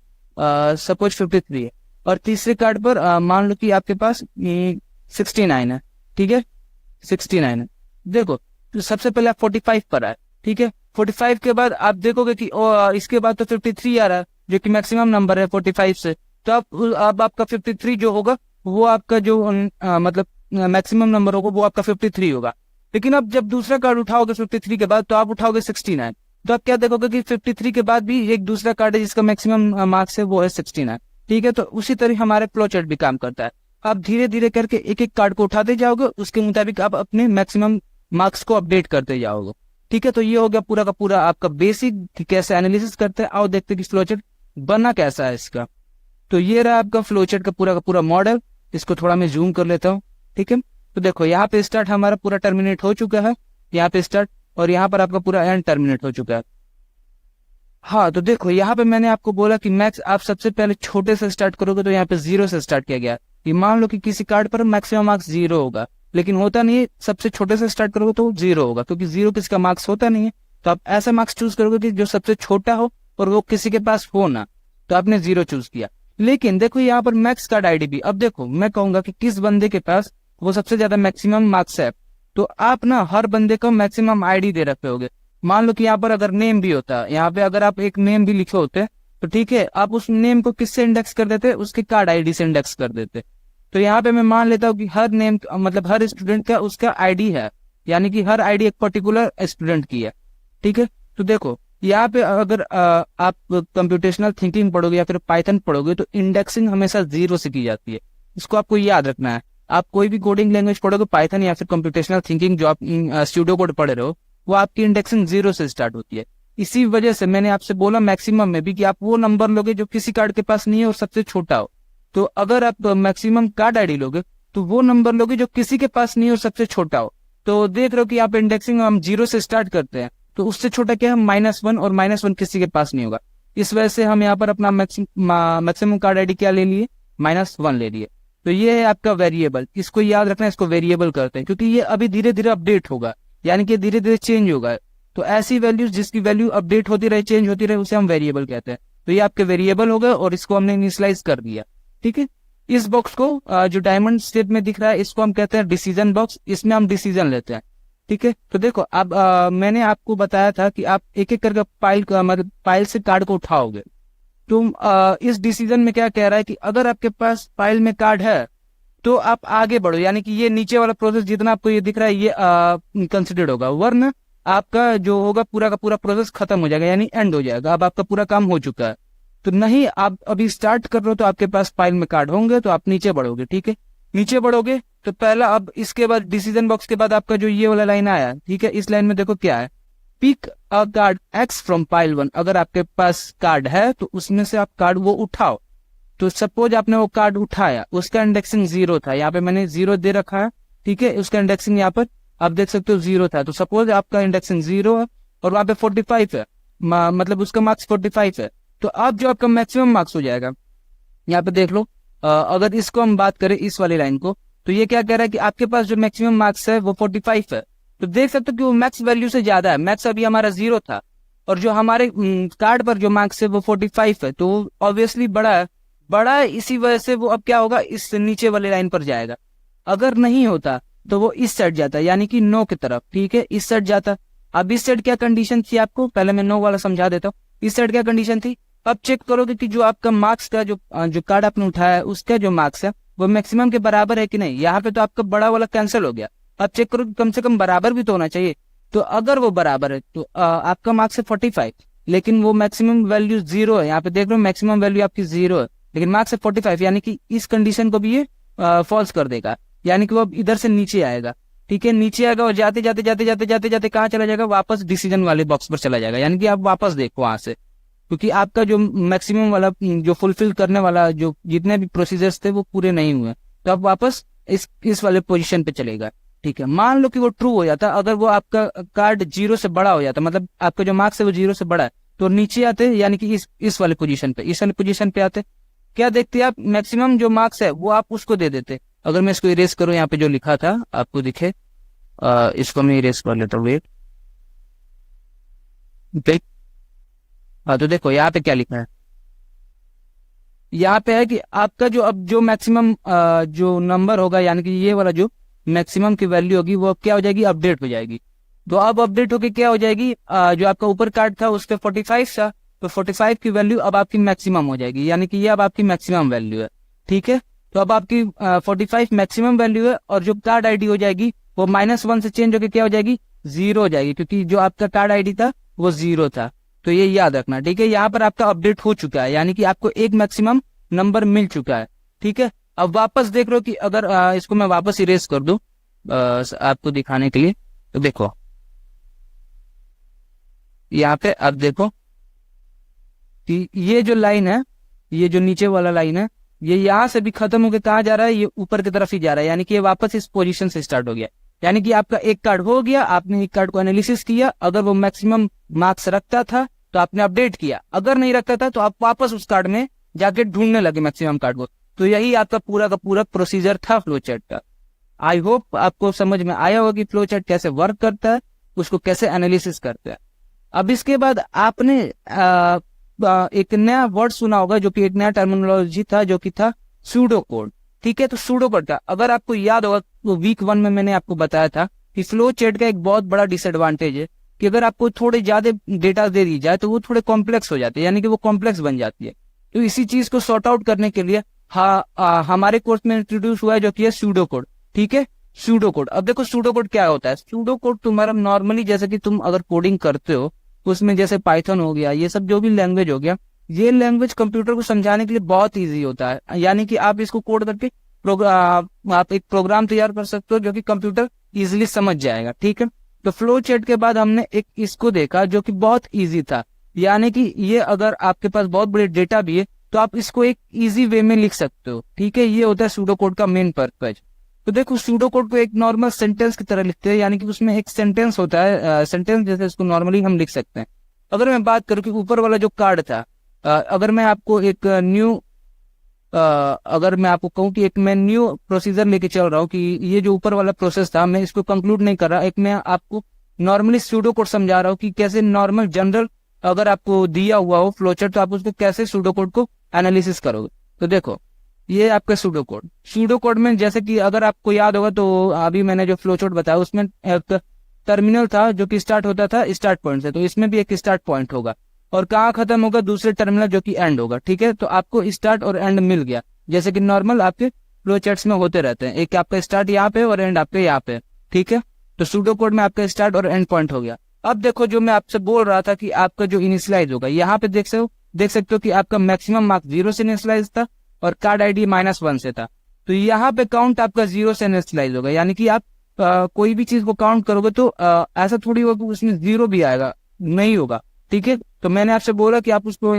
सपोज 53 है, और तीसरे कार्ड पर मान लो कि आपके पास 69 है, ठीक है, 69 है। देखो, तो सबसे पहले आप 45 पर आए, ठीक है। 45 के बाद आप देखोगे कि इसके बाद तो 53 आ रहा है जो कि मैक्सिमम नंबर है 45 से। तो अब आपका 53 जो होगा वो आपका जो मतलब मैक्सिमम नंबर होगा वो आपका 53 होगा। लेकिन अब जब दूसरा कार्ड उठाओगे 53 के बाद तो आप उठाओगे 69। तो आप क्या देखोगे कि 53 के बाद भी एक दूसरा कार्ड है जिसका मैक्सिमम मार्क्स है वो है 69, ठीक है। तो उसी तरह हमारे फ्लो चार्ट भी काम करता है। आप धीरे धीरे करके एक एक कार्ड को उठाते जाओगे, उसके मुताबिक आप अपने मैक्सिमम मार्क्स को अपडेट करते जाओगे, ठीक है। तो ये हो गया पूरा का पूरा आपका बेसिक कि कैसे एनालिसिस करते हैं। आओ देखते हैं कि फ्लो चार्ट बना कैसा है इसका। तो ये रहा आपका फ्लो चार्ट का पूरा मॉडल। इसको थोड़ा मैं जूम कर लेता हूँ, ठीक है। तो देखो, यहाँ पे स्टार्ट हमारा पूरा टर्मिनेट हो चुका है, यहाँ पे स्टार्ट, और यहाँ पर आपका पूरा एंड टर्मिनेट हो चुका है। हाँ, तो देखो, यहाँ पे मैंने आपको बोला कि मैक्स आप सबसे पहले छोटे से स्टार्ट करोगे, तो यहाँ पे 0 से स्टार्ट किया गया कि मान लो कि किसी कार्ड पर मैक्सिमम मार्क्स 0 होगा, लेकिन होता नहीं है। सबसे छोटे से स्टार्ट करोगे तो 0 होगा, क्योंकि 0 किसी का मार्क्स होता नहीं है। तो आप ऐसा मार्क्स चूज करोगे कि जो सबसे छोटा हो और वो किसी के पास हो ना। तो आपने 0 चूज किया। लेकिन देखो, यहाँ पर मैक्स कार्ड आईडी भी, अब देखो मैं कहूंगा कि किस बंदे के पास वो सबसे ज्यादा मैक्सिमम मार्क्स है, तो आप ना हर बंदे को मैक्सिमम आईडी दे रखे होगे। मान लो कि यहाँ पर अगर नेम भी होता, यहाँ पे अगर आप एक नेम भी लिखे होते तो ठीक है, आप उस नेम को किससे इंडेक्स कर देते, उसके कार्ड आईडी से इंडेक्स कर देते। तो यहाँ पे मैं मान लेता हूँ कि हर नेम मतलब हर स्टूडेंट का उसका आईडी है, यानी कि हर आईडी एक पर्टिकुलर स्टूडेंट की है, ठीक है। तो देखो, यहाँ पे अगर आप कंप्यूटेशनल थिंकिंग पढ़ोगे या फिर पाइथन पढ़ोगे तो इंडेक्सिंग हमेशा 0 से की जाती है। इसको आपको याद रखना है। आप कोई भी कोडिंग लैंग्वेज पढ़ोगे, पाइथन या फिर कंप्यूटेशनल थिंकिंग जो आप स्यूडो कोड पढ़ रहे हो, वो आपकी इंडेक्सिंग 0 से स्टार्ट होती है। इसी वजह से मैंने आपसे बोला मैक्सिमम में भी कि आप वो नंबर लोगे जो किसी कार्ड के पास नहीं है और सबसे छोटा हो। तो अगर आप मैक्सिमम कार्ड आईडी लोगे तो वो नंबर लोगे जो किसी के पास नहीं है और सबसे छोटा हो। तो देख रहे हो कि आप इंडेक्सिंग हम 0 से स्टार्ट करते हैं, तो उससे छोटा क्या है, -1, और -1 किसी के पास नहीं होगा। इस वजह से हम यहाँ पर अपना मैक्सिमम कार्ड आईडी क्या ले लिए, -1 ले लिए। तो ये है आपका वेरिएबल, इसको याद रखना, इसको वेरिएबल करते हैं क्योंकि ये अभी धीरे धीरे अपडेट होगा, यानी कि धीरे धीरे चेंज होगा। तो ऐसी वैल्यूज जिसकी वैल्यू अपडेट होती रहे, चेंज होती रहे, उसे हम वेरिएबल कहते हैं। तो ये आपके वेरिएबल हो गए और इसको हमने इनिशियलाइज कर दिया, ठीक है। इस बॉक्स को जो डायमंड शेप में दिख रहा है इसको हम कहते हैं डिसीजन बॉक्स। इसमें हम डिसीजन लेते हैं, ठीक है। तो देखो, अब मैंने आपको बताया था कि आप एक एक करके मतलब फाइल से कार्ड को उठाओगे। तो इस डिसीजन में क्या कह रहा है कि अगर आपके पास फाइल में कार्ड है तो आप आगे बढ़ो, यानी कि ये नीचे वाला प्रोसेस जितना आपको ये दिख रहा है ये कंसिडर्ड होगा, वरना आपका जो होगा पूरा का पूरा प्रोसेस खत्म हो जाएगा, यानी एंड हो जाएगा, अब आपका पूरा काम हो चुका है। तो नहीं, आप अभी स्टार्ट कर रहे हो तो आपके पास फाइल में कार्ड होंगे, तो आप नीचे बढ़ोगे, ठीक है। नीचे बढ़ोगे तो पहला, अब इसके बाद डिसीजन बॉक्स के बाद आपका जो ये वाला लाइन आया, ठीक है, इस लाइन में देखो क्या है, pick a card X from pile 1। अगर आपके पास कार्ड है तो उसमें से आप कार्ड वो उठाओ। तो सपोज आपने वो कार्ड उठाया, उसका इंडेक्सिंग 0 था, यहाँ पे मैंने 0 दे रखा है, ठीक है, उसका इंडेक्सिंग यहाँ पर आप देख सकते हो 0 था। तो सपोज आपका इंडेक्सिंग 0 है और वहां पे 45 है, मतलब उसका मार्क्स 45 है, तो अब जो आपका मैक्सिमम मार्क्स हो जाएगा, यहाँ पे देख लो। अगर इसको हम बात करें इस वाली लाइन को, तो ये क्या कह रहा है कि आपके पास जो मैक्सिमम मार्क्स है वो 45 है। तो देख सकते हो कि वो मैक्स वैल्यू से ज्यादा है, मैक्स अभी हमारा 0 था और जो हमारे कार्ड पर जो मार्क्स है वो 45 है, तो ऑब्वियसली बड़ा है, बड़ा है, इसी वजह से वो अब क्या होगा, इस नीचे वाले लाइन पर जाएगा। अगर नहीं होता तो वो इस साइड जाता, यानी कि नो की तरफ, ठीक है, इस साइड जाता। अब इस साइड क्या कंडीशन थी आपको, पहले मैं नो वाला समझा देता हूँ। इस साइड क्या कंडीशन थी, अब चेक करोगे कि जो आपका मार्क्स का जो कार्ड आपने उठाया है उसका जो मार्क्स है वो मैक्सिमम के बराबर है कि नहीं। यहाँ पे तो आपका बड़ा वाला कैंसिल हो गया, अब चेक करो कि कम से कम बराबर भी तो होना चाहिए। तो अगर वो बराबर है तो आपका मार्क्स है 45, लेकिन वो मैक्सिमम वैल्यू 0 है। यहाँ पे देख लो मैक्सिमम वैल्यू आपकी 0 है, लेकिन मार्क्स है 45, यानी कि इस कंडीशन को भी ये फॉल्स कर देगा, यानी कि वो अब इधर से नीचे आएगा, ठीक है, नीचे आएगा और जाते जाते जाते जाते जाते जाते कहाँ चला जाएगा, वापस डिसीजन वाले बॉक्स पर चला जाएगा। यानी कि आप वापस देखो वहां से, क्योंकि आपका जो मैक्सिमम वाला जो फुलफिल करने वाला जो जितने भी प्रोसीजर्स थे वो पूरे नहीं हुए, तो आप वापस इस वाले पोजीशन पे चलेगा, ठीक है। मान लो कि वो ट्रू हो जाता, अगर वो आपका कार्ड 0 से बड़ा हो जाता, मतलब आपका जो मार्क्स है वो 0 से बड़ा है, तो नीचे आते, यानी कि इस वाले पोजीशन पे आते। क्या देखते आप, मैक्सिमम जो मार्क्स है वो आप उसको दे देते। अगर मैं इसको इरेज करूं, यहाँ पे जो लिखा था आपको दिखे, इसको मैं इरेज कर लेता हूँ, वेट, ठीक। हाँ, तो देखो यहाँ पे क्या लिखा है, यहाँ पे है कि आपका जो अब जो मैक्सिमम जो नंबर होगा, यानी कि ये वाला जो मैक्सिमम की वैल्यू होगी वो अब क्या हो जाएगी, अपडेट हो जाएगी। तो अब अपडेट होके क्या हो जाएगी, जो आपका ऊपर कार्ड था उस पर 45 था, तो 45 की वैल्यू अब आपकी मैक्सिमम हो जाएगी, यानी कि ये अब आपकी मैक्सिमम वैल्यू है, ठीक है। तो अब आपकी 45 मैक्सिमम वैल्यू है, और जो कार्ड आईडी हो जाएगी वो -1 से चेंज होकर क्या हो जाएगी, 0 हो जाएगी, क्योंकि जो आपका कार्ड आईडी था वो 0 था। तो ये याद रखना, ठीक है। यहाँ पर आपका अपडेट हो चुका है, यानी कि आपको एक मैक्सिमम नंबर मिल चुका है, ठीक है। अब वापस देख रहे हो कि अगर इसको मैं वापस इरेज कर दूं आपको दिखाने के लिए, तो देखो यहाँ पे अब देखो कि ये जो लाइन है, ये जो नीचे वाला लाइन है, ये यहाँ से भी खत्म होकर कहाँ जा रहा है, ये ऊपर की तरफ ही जा रहा है, यानी कि ये वापस इस पोजीशन से स्टार्ट हो गया। यानी कि आपका एक कार्ड हो गया, आपने एक कार्ड को एनालिसिस किया, अगर वो मैक्सिमम मार्क्स रखता था तो आपने अपडेट किया, अगर नहीं रखता था तो आप वापस उस कार्ड में जाके ढूंढने लगे मैक्सिमम कार्ड को। तो यही आपका पूरा का पूरा प्रोसीजर था फ्लो चार्ट का। आई होप आपको समझ में आया होगा कि फ्लो चार्ट कैसे वर्क करता है, उसको कैसे एनालिसिस करता है। अब इसके बाद आपने एक नया वर्ड सुना होगा, जो कि एक नया टर्मिनोलॉजी था, जो कि था सूडो कोड, ठीक है। तो सूडो कोड का अगर आपको याद होगा तो वीक 1 में मैंने आपको बताया था कि फ्लो चार्ट का एक बहुत बड़ा डिसएडवांटेज है कि अगर आपको थोड़े ज्यादा डेटा दे दी जाए तो वो थोड़े कॉम्प्लेक्स हो जाते हैं, यानी कि वो कॉम्प्लेक्स बन जाती है। तो इसी चीज को सॉर्ट आउट करने के लिए हमारे कोर्स में इंट्रोड्यूस हुआ है, जो कि है सूडो कोड, ठीक है। सूडो कोड, अब देखो सूडो कोड क्या होता है। सूडो कोड तुम्हारा नॉर्मली जैसे कि तुम अगर कोडिंग करते हो उसमें जैसे पाइथन हो गया, ये सब जो भी लैंग्वेज हो गया, ये लैंग्वेज कंप्यूटर को समझाने के लिए बहुत इजी होता है, यानी कि आप इसको कोड करके आप एक प्रोग्राम तैयार कर सकते हो जो कि कंप्यूटर इजीली समझ जाएगा, ठीक है। तो फ्लो चार्ट के बाद हमने एक इसको देखा जो कि बहुत इजी था, यानी कि ये अगर आपके पास बहुत बड़े डेटा भी है तो आप इसको एक इजी वे में लिख सकते हो, ठीक है। ये होता है सूडो कोड का मेन पर्पज। तो देखो सूडो कोड को एक नॉर्मल सेंटेंस की तरह लिखते हैं, यानी कि उसमें एक सेंटेंस होता है, सेंटेंस जैसे इसको नॉर्मली हम लिख सकते हैं। अगर मैं बात करूं कि ऊपर वाला जो कार्ड था, अगर मैं आपको एक अगर मैं आपको कहूं कि एक मैं न्यू प्रोसीजर लेके चल रहा हूं कि ये जो ऊपर वाला प्रोसेस था मैं इसको कंक्लूड नहीं कर रहा, एक मैं आपको नॉर्मली सूडो कोड समझा रहा हूं कि कैसे नॉर्मल जनरल अगर आपको दिया हुआ हो फ्लो चार्ट तो आप उसको कैसे सूडो कोड को एनालिसिस करोगे। तो देखो ये आपका सूडो कोड में जैसे कि अगर आपको याद होगा तो अभी मैंने जो फ्लो चार्ट बताया उसमें एक टर्मिनल था जो कि स्टार्ट होता था स्टार्ट पॉइंट से, तो इसमें भी एक स्टार्ट पॉइंट होगा और कहाँ खत्म होगा, दूसरे टर्मिनल जो कि एंड होगा, ठीक है। तो आपको स्टार्ट और एंड मिल गया, जैसे कि नॉर्मल आपके फ्लो चार्ट्स में होते रहते हैं। एक आपका स्टार्ट यहाँ पे और एंड आपके यहाँ पे, ठीक है। तो सूडो कोड में आपका स्टार्ट और एंड पॉइंट हो गया। अब देखो जो मैं आपसे बोल रहा था कि आपका जो इनिशियलाइज होगा, यहाँ पे देख सकते हो कि आपका मैक्सिमम मार्क्स 0 से इनिशियलाइज था और कार्ड आईडी -1 से था। तो यहाँ पे काउंट आपका 0 से इनिशियलाइज होगा, यानी कि आप कोई भी चीज को काउंट करोगे तो ऐसा थोड़ी होगा कि उसमें 0 भी आएगा, नहीं होगा, ठीक है। तो मैंने आपसे बोला कि आप उसको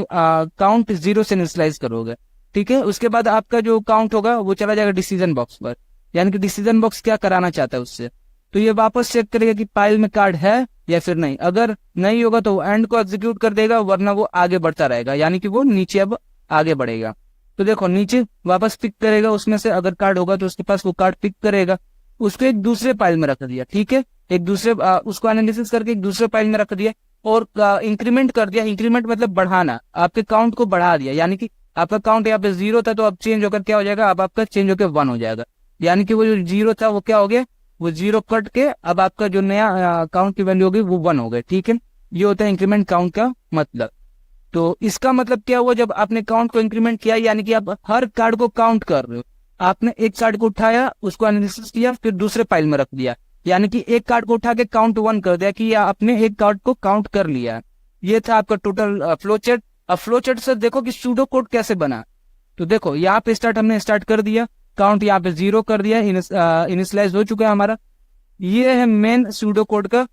काउंट 0 से इनिशियलाइज करोगे, ठीक है। उसके बाद आपका जो काउंट होगा वो चला जाएगा डिसीजन बॉक्स पर, यानी कि डिसीजन बॉक्स क्या कराना चाहता है उससे। तो ये वापस चेक करेगा कि फाइल में कार्ड है या फिर नहीं। अगर नहीं होगा तो वो एंड को एग्जीक्यूट कर देगा, वरना वो आगे बढ़ता रहेगा, यानी कि वो नीचे अब आगे बढ़ेगा। तो देखो नीचे वापस पिक करेगा, उसमें से अगर कार्ड होगा तो उसके पास वो कार्ड पिक करेगा, उसको एक दूसरे फाइल में रख दिया, ठीक है। एक दूसरे उसको एनालिसिस करके एक दूसरे फाइल में रख दिया और इंक्रीमेंट कर दिया। इंक्रीमेंट मतलब बढ़ाना, आपके काउंट को बढ़ा दिया, यानी कि आपका काउंट यहाँ पे 0 था तो अब चेंज होकर क्या हो जाएगा, अब आपका चेंज होकर 1 हो जाएगा। यानी कि वो जो 0 था वो क्या हो गया, वो 0 कट के अब आपका जो नया काउंट की वैल्यू होगी वो 1 हो गई, ठीक है। ये होता है इंक्रीमेंट काउंट का मतलब। तो इसका मतलब क्या हुआ, जब आपने काउंट को इंक्रीमेंट किया यानी कि आप हर कार्ड को काउंट कर रहे हो। आपने एक कार्ड को उठाया, उसको एनालिसिस किया, फिर दूसरे फाइल में रख दिया, यानी कि एक कार्ड को उठा के काउंट 1 कर दिया कि आपने एक कार्ड को काउंट कर लिया। ये था आपका टोटल फ्लो चार्ट। अब फ्लो चार्ट से देखो कि सूडो कोड कैसे बना। तो देखो यहाँ पे हमने स्टार्ट कर दिया, काउंट यहाँ पे 0 कर दिया, इनिशियलाइज हो चुका है हमारा। ये है मेन सूडो कोड का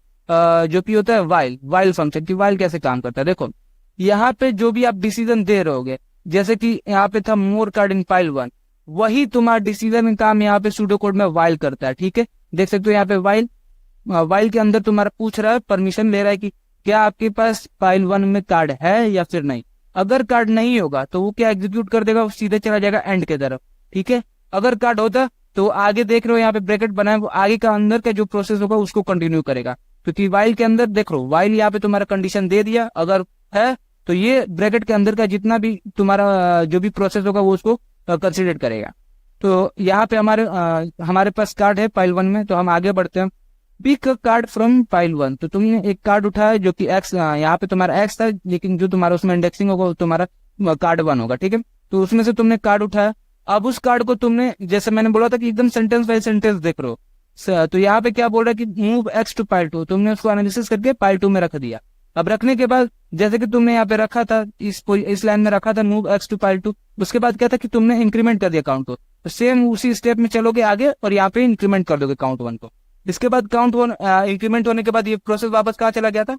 जो कि होता है वाइल फंक्शन की। वाइल कैसे काम करता है, देखो यहाँ पे जो भी आप डिसीजन दे रहे होगे, जैसे कि यहाँ पे था मोर कार्ड इन फाइल 1, वही तुम्हारा डिसीजन काम यहाँ पे सूडो कोड में वाइल करता है, ठीक है। देख सकते हो यहाँ पे वाइल के अंदर तुम्हारा पूछ रहा है, परमिशन ले रहा है कि क्या आपके पास फाइल 1 में कार्ड है या फिर नहीं। अगर कार्ड नहीं होगा तो वो क्या एग्जीक्यूट कर देगा, वो सीधे चला जाएगा एंड के तरफ, ठीक है। अगर कार्ड होता तो आगे देख रहे हो यहाँ पे ब्रैकेट बना है, वो आगे का अंदर का जो प्रोसेस होगा उसको कंटिन्यू करेगा, क्योंकि वाइल के अंदर देख लो, वाइल यहाँ पे तुम्हारा कंडीशन दे दिया, अगर है तो ये ब्रैकेट के अंदर का जितना भी तुम्हारा जो भी प्रोसेस होगा वो उसको कंसिडर करेगा। तो यहाँ पे हमारे पास कार्ड है फाइल 1 में, तो हम आगे बढ़ते हैं। Pick card from file 1। तो तुमने एक कार्ड उठाया जो कि एक्स, यहाँ पे तुम्हारा एक्स था, लेकिन जो तुम्हारा उसमें इंडेक्सिंग होगा वो तुम्हारा कार्ड 1 होगा, ठीक है। तो उसमें से तुमने कार्ड उठाया। अब उस कार्ड को तुमने, जैसे मैंने बोला था कि एकदम सेंटेंस बाय सेंटेंस देख रहे हो, तो यहाँ पे क्या बोल रहा है कि मूव एक्स टू फाइल 2। तुमने उसको एनालिसिस करके फाइल 2 में रख दिया। अब रखने के बाद जैसे कि तुमने यहाँ पे रखा था, इस लाइन में रखा था मूव एक्स टू फाइल 2, उसके बाद क्या था कि तुमने इंक्रीमेंट कर दिया काउंट को। तो सेम उसी स्टेप में चलोगे आगे और यहाँ पे इंक्रीमेंट कर दोगे काउंट 1 को। इसके बाद काउंट 1 इंक्रीमेंट होने के बाद ये प्रोसेस वापस कहाँ चला गया था,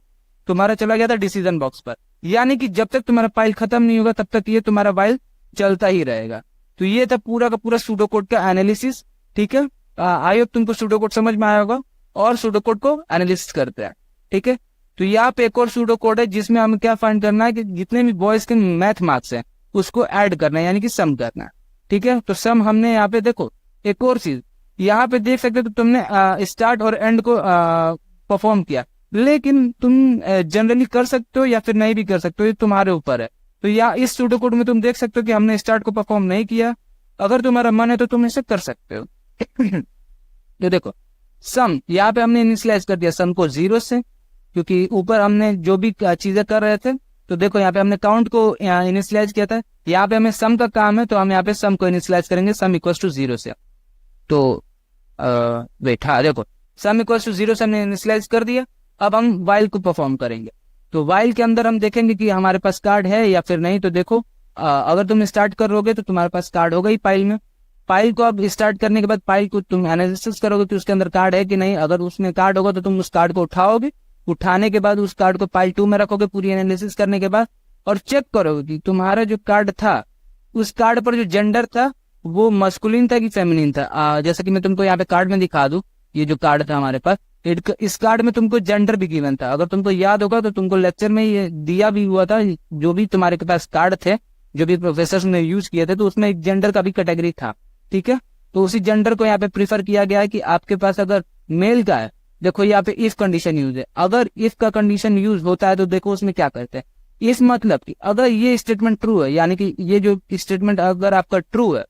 तुम्हारा चला गया था डिसीजन बॉक्स पर। यानी कि जब तक तुम्हारा फाइल खत्म नहीं होगा तब तक ये तुम्हारा फाइल चलता ही रहेगा। तो ये था पूरा का पूरा सूडो कोड का एनालिसिस, ठीक है। आई होप तुमको सूडो कोड समझ में आया होगा और सूडो कोड को एनालिसिस करते हैं, ठीक है। तो यहाँ पे एक और सूडो कोड है जिसमें हमें क्या फाइंड करना है कि जितने भी बॉयज के मैथ मार्क्स हैं उसको ऐड करना है, यानी कि सम करना है, ठीक है। तो सम हमने यहाँ पे देखो, एक और चीज यहाँ पे देख सकते हो, तो तुमने स्टार्ट और एंड को परफॉर्म किया, लेकिन तुम जनरली कर सकते हो या फिर नहीं भी कर सकते हो, ये तुम्हारे ऊपर है। तो यहाँ इस सूडो कोड में तुम देख सकते हो कि हमने स्टार्ट को परफॉर्म नहीं किया। अगर तुम्हारा मन है तो तुम इसे कर सकते हो। तो देखो सम, यहाँ पे हमने इनिशियलाइज कर दिया सम को 0 से, क्योंकि ऊपर हमने जो भी चीजें कर रहे थे। तो देखो यहाँ पे हमने काउंट को इनिशियलाइज किया था, यहाँ पे हमें सम का काम है, तो हम यहाँ पे सम को इनिशियलाइज करेंगे सम इक्वल टू 0 से। तो वेट, हाँ देखो सम इक्वल टू 0 से हमने इनिशियलाइज कर दिया। अब हम वाइल को परफॉर्म करेंगे। तो वाइल के अंदर हम देखेंगे कि हमारे पास कार्ड है या फिर नहीं। तो देखो अगर तुम स्टार्ट करोगे तो तुम्हारे पास कार्ड होगा ही फाइल में। फाइल को अब स्टार्ट करने के बाद फाइल को तुम एनालिसिस करोगे कि उसके अंदर कार्ड है कि नहीं। अगर उसमें कार्ड होगा तो तुम उस कार्ड को उठाओगे, उठाने के बाद उस कार्ड को फाइल 2 में रखोगे पूरी एनालिसिस करने के बाद, और चेक करोगे कि तुम्हारा जो कार्ड था उस कार्ड पर जो जेंडर था वो मस्कुलिन था कि फेमिनिन था। जैसे कि मैं तुमको यहाँ पे कार्ड में दिखा दूं, ये जो कार्ड था हमारे पास, इस कार्ड में तुमको जेंडर भी गिवन था। अगर तुमको याद होगा तो तुमको लेक्चर में ये दिया भी हुआ था, जो भी तुम्हारे के पास कार्ड थे जो भी प्रोफेसर ने यूज किए थे, तो उसमें एक जेंडर का भी कैटेगरी था, ठीक है। तो उसी जेंडर को यहाँ पे प्रीफर किया गया है कि आपके पास अगर मेल का है, देखो यहाँ पे इफ कंडीशन यूज है। अगर इफ का कंडीशन यूज होता है तो देखो उसमें क्या करते हैं, इस मतलब कि अगर ये स्टेटमेंट ट्रू है, यानी कि ये जो स्टेटमेंट अगर आपका ट्रू है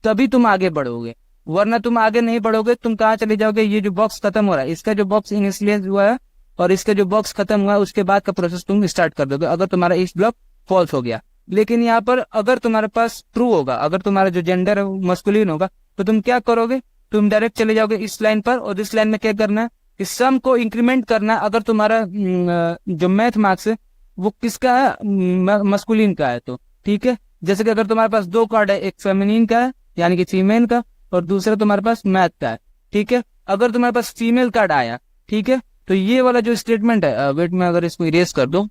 तभी तुम आगे बढ़ोगे, वरना तुम आगे नहीं बढ़ोगे, तुम कहाँ चले जाओगे। ये जो बॉक्स खत्म हो रहा है, इसका जो बॉक्स इनिशियलाइज हुआ है और इसका जो बॉक्स खत्म हुआ है, उसके बाद का प्रोसेस तुम स्टार्ट कर दोगे अगर तुम्हारा इफ ब्लॉक फॉल्स हो गया। लेकिन यहाँ पर अगर तुम्हारे पास ट्रू होगा, अगर तुम्हारा जो जेंडर है वो मस्कुलिन होगा, तो तुम क्या करोगे, तुम डायरेक्ट चले जाओगे इस लाइन पर, और इस लाइन में क्या करना है, इस सम को इंक्रीमेंट करना है। अगर तुम्हारा जो मैथ मार्क्स है वो किसका है, मस्कुलिन का है तो ठीक है। जैसे कि अगर तुम्हारे पास दो कार्ड है, एक फेमिनिन का है यानी कि फीमेल का, और दूसरा तुम्हारे पास मैथ का है, ठीक है। अगर तुम्हारे पास फीमेल कार्ड आया, ठीक है, तो ये वाला जो स्टेटमेंट है, वेट में अगर इसको इरेज कर दो,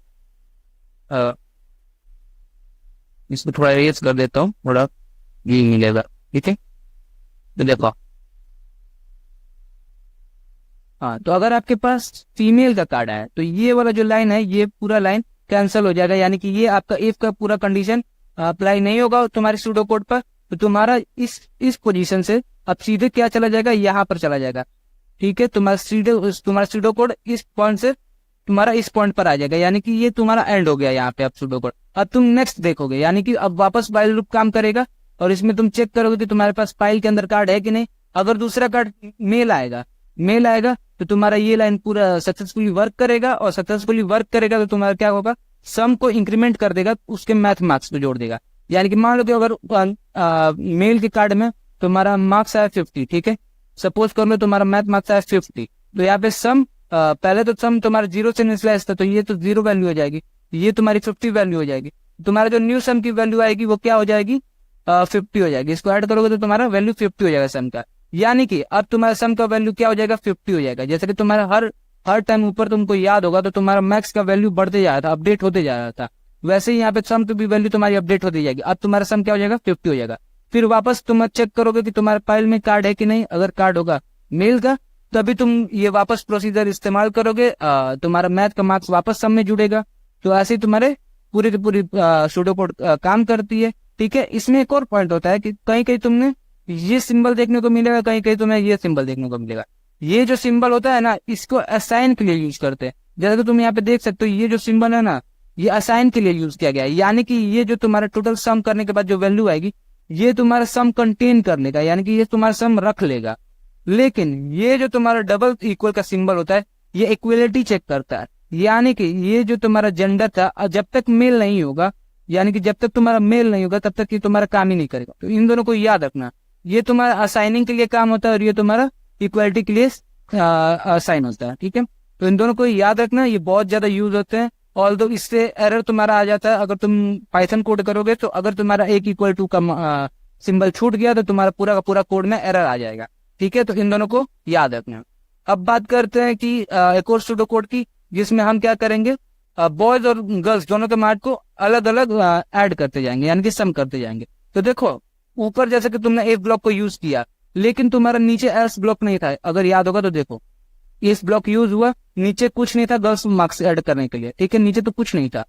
इसको थोड़ा इरेज कर देता हूँ, थोड़ा ये मिलेगा, ठीक है। तो देखो, हाँ, तो अगर आपके पास फीमेल का कार्ड आया तो ये वाला जो लाइन है ये पूरा लाइन कैंसिल हो जाएगा, यानी कि ये आपका इफ का पूरा कंडीशन अप्लाई नहीं होगा तुम्हारे सूडो कोड पर। तो तुम्हारा इस पोजीशन से अब सीधे क्या चला जाएगा, यहाँ पर चला जाएगा, ठीक है। तुम्हारा सूडो कोड इस पॉइंट से तुम्हारा इस पॉइंट पर आ जाएगा, यानी कि ये तुम्हारा एंड हो गया यहाँ पे अब सूडो कोड। अब तुम नेक्स्ट देखोगे, यानी कि अब वापस व्हाइल लूप काम करेगा, और इसमें तुम चेक करोगे कि तुम्हारे पास फाइल के अंदर कार्ड है कि नहीं। अगर दूसरा कार्ड मेल आएगा तो तुम्हारा ये लाइन पूरा सक्सेसफुली वर्क करेगा, और सक्सेसफुली वर्क करेगा तो तुम्हारा क्या होगा, सम को इंक्रीमेंट कर देगा, उसके मैथ मार्क्स को जोड़ देगा। यानी कि मान लो कि अगर मेल के कार्ड में तुम्हारा मार्क्स आया 50, ठीक है, सपोज कर लो तुम्हारा मैथ मार्क्स आया 50, तो यहाँ पे सम पहले तो सम तुम्हारा 0 से इनिशियलाइज था, तो ये तो 0 वैल्यू हो जाएगी, ये तुम्हारी 50 वैल्यू हो जाएगी। तुम्हारा जो न्यू सम की वैल्यू आएगी वो क्या हो जाएगी, 50 हो जाएगी। इसको ऐड करोगे तो तुम्हारा वैल्यू 50 हो जाएगा सम का, यानी कि अब तुम्हारा सम का वैल्यू क्या हो जाएगा, 50 हो जाएगा। जैसे कि तुम्हारा हर टाइम ऊपर तुमको याद होगा तो तुम्हारा मैक्स का वैल्यू बढ़ते जा रहा था, अपडेट होते जा रहा था, वैसे ही यहाँ पे सम की भी वैल्यू तुम्हारी अपडेट होती जाएगी। अब तुम्हारा सम क्या हो जाएगा, 50 हो जाएगा। फिर वापस तुम चेक करोगे कि तुम्हारे फाइल में कार्ड है कि नहीं। अगर कार्ड होगा मेल का तभी तुम ये वापस प्रोसीजर इस्तेमाल करोगे, तुम्हारा मैथ का मार्क्स वापस सम में जुड़ेगा। तो ऐसे ही तुम्हारे पूरी की पूरी सूडो कोड काम करती है, ठीक है। इसमें एक और पॉइंट होता है कि कहीं कहीं तुमने ये सिंबल देखने को मिलेगा, कहीं कहीं तुम्हें ये सिंबल देखने को मिलेगा। ये जो सिंबल होता है ना, इसको असाइन के लिए यूज करते हैं। जैसे कि तुम यहाँ पे देख सकते हो, ये जो सिंबल है ना, ये असाइन के लिए यूज किया गया है, यानी कि ये जो तुम्हारा टोटल सम करने के बाद जो वैल्यू आएगी, ये तुम्हारा सम कंटेन कर लेगा, यानी कि ये तुम्हारा सम रख लेगा। लेकिन ये जो तुम्हारा डबल इक्वल का सिंबल होता है, ये इक्वलिटी चेक करता है, यानी कि ये जो तुम्हारा जेंडर था, जब तक मेल नहीं होगा, यानी कि जब तक तुम्हारा मेल नहीं होगा तब तक ये तुम्हारा काम ही नहीं करेगा। तो इन दोनों को याद रखना, ये तुम्हारा असाइनिंग के लिए काम होता है और ये तुम्हारा इक्वलिटी के लिए असाइन होता है, ठीक है। तो इन दोनों को याद रखना, ये बहुत ज्यादा यूज होते हैं। ऑल्दो इससे एरर तुम्हारा आ जाता है अगर तुम पाइथन कोड करोगे, तो अगर तुम्हारा एक इक्वल टू का सिंबल छूट गया तो तुम्हारा पूरा का पूरा कोड में एरर आ जाएगा, ठीक है। तो इन दोनों को याद रखना। अब बात करते हैं कि एक और सूडो कोड की, जिसमें हम क्या करेंगे, बॉयज और गर्ल्स दोनों के मार्क को अलग अलग ऐड करते जाएंगे, यानी कि सम करते जाएंगे। तो देखो, ऊपर जैसे कि तुमने इफ ब्लॉक को यूज किया, लेकिन तुम्हारा नीचे एल्स ब्लॉक नहीं था। अगर याद होगा तो देखो, इस ब्लॉक यूज हुआ, नीचे कुछ नहीं था गर्ल्स मार्क्स ऐड करने के लिए, ठीक है, नीचे तो कुछ नहीं था।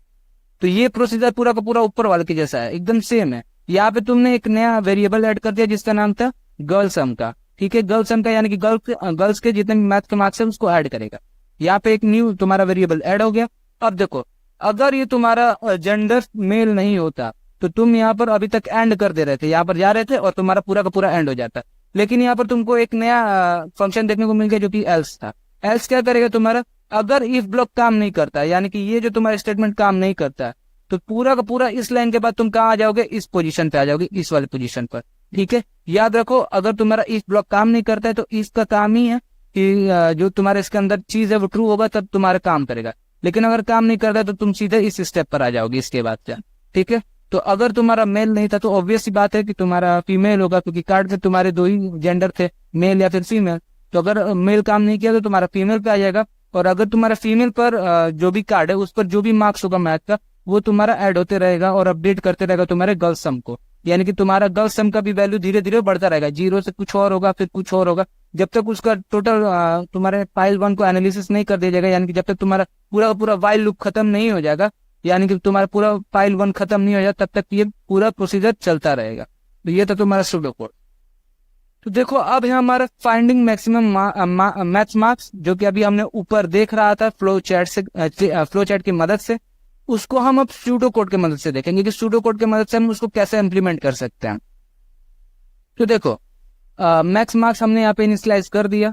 तो ये प्रोसीजर पूरा का पूरा ऊपर वाले के जैसा है, एकदम सेम है। यहाँ पे तुमने एक नया वेरिएबल ऐड कर दिया जिसका नाम था गर्ल सम का, ठीक है, गर्ल सम का, यानी कि गर्ल्स के जितने भी मैथ के मार्क्स है उसको ऐड करेगा। यहाँ पे एक न्यू तुम्हारा वेरिएबल ऐड हो गया। अब देखो, अगर ये तुम्हारा जेंडर मेल नहीं होता तो तुम यहाँ पर अभी तक एंड कर दे रहे थे, यहाँ पर जा रहे थे और तुम्हारा पूरा का पूरा एंड हो जाता। लेकिन यहाँ पर तुमको एक नया फंक्शन देखने को मिल गया जो कि एल्स था। एल्स क्या करेगा तुम्हारा, अगर इफ ब्लॉक काम नहीं करता, यानी कि ये जो तुम्हारा स्टेटमेंट काम नहीं करता, तो पूरा का पूरा इस लाइन के बाद तुम कहाँ आ जाओगे, इस पोजीशन पे आ जाओगे, इस वाले पोजीशन पर, ठीक है। याद रखो, अगर तुम्हारा इफ ब्लॉक काम नहीं करता है तो इसका काम ही है कि जो तुम्हारे इसके अंदर चीज है वो ट्रू होगा तब तुम्हारा काम करेगा। लेकिन अगर काम नहीं करता है तो तुम सीधे इस स्टेप पर आ जाओगे इसके बाद से, ठीक है। तो अगर तुम्हारा मेल नहीं था तो ऑब्वियस सी बात है कि तुम्हारा फीमेल होगा, क्योंकि कार्ड पे तुम्हारे दो ही जेंडर थे, मेल या फिर फीमेल। तो अगर मेल काम नहीं किया तो तुम्हारा फीमेल पे आ जाएगा। और अगर तुम्हारा फीमेल पर जो भी कार्ड है उस पर जो भी मार्क्स होगा मैथ का, वो तुम्हारा ऐड होते रहेगा और अपडेट करते रहेगा तुम्हारे गर्ल सम को। यानी कि तुम्हारा गर्ल सम का भी वैल्यू धीरे धीरे बढ़ता रहेगा, 0 से कुछ और होगा, फिर कुछ और होगा, जब तक उसका टोटल तुम्हारे फाइल 1 को एनालिसिस नहीं कर दिया जाएगा। यानी कि जब तक तुम्हारा पूरा पूरा वाइल लूप खत्म नहीं हो जाएगा, यानी कि तुम्हारा पूरा फाइल 1 खत्म नहीं हो जाता, तब तक ये पूरा प्रोसीजर चलता रहेगा। तो ये था तुम्हारा सूडो कोड। तो देखो, अब है हमारा फाइंडिंग मैक्सिमम मैथ्स मार्क्स, जो कि अभी हमने ऊपर देख रहा था फ्लो चैट की मदद से। उसको हम अब सूडो कोड की मदद से देखेंगे कि सूडो कोड की मदद से हम उसको कैसे इम्प्लीमेंट कर सकते हैं। तो देखो, मैक्स मार्क्स हमने यहाँ पे इनिशियलाइज कर दिया,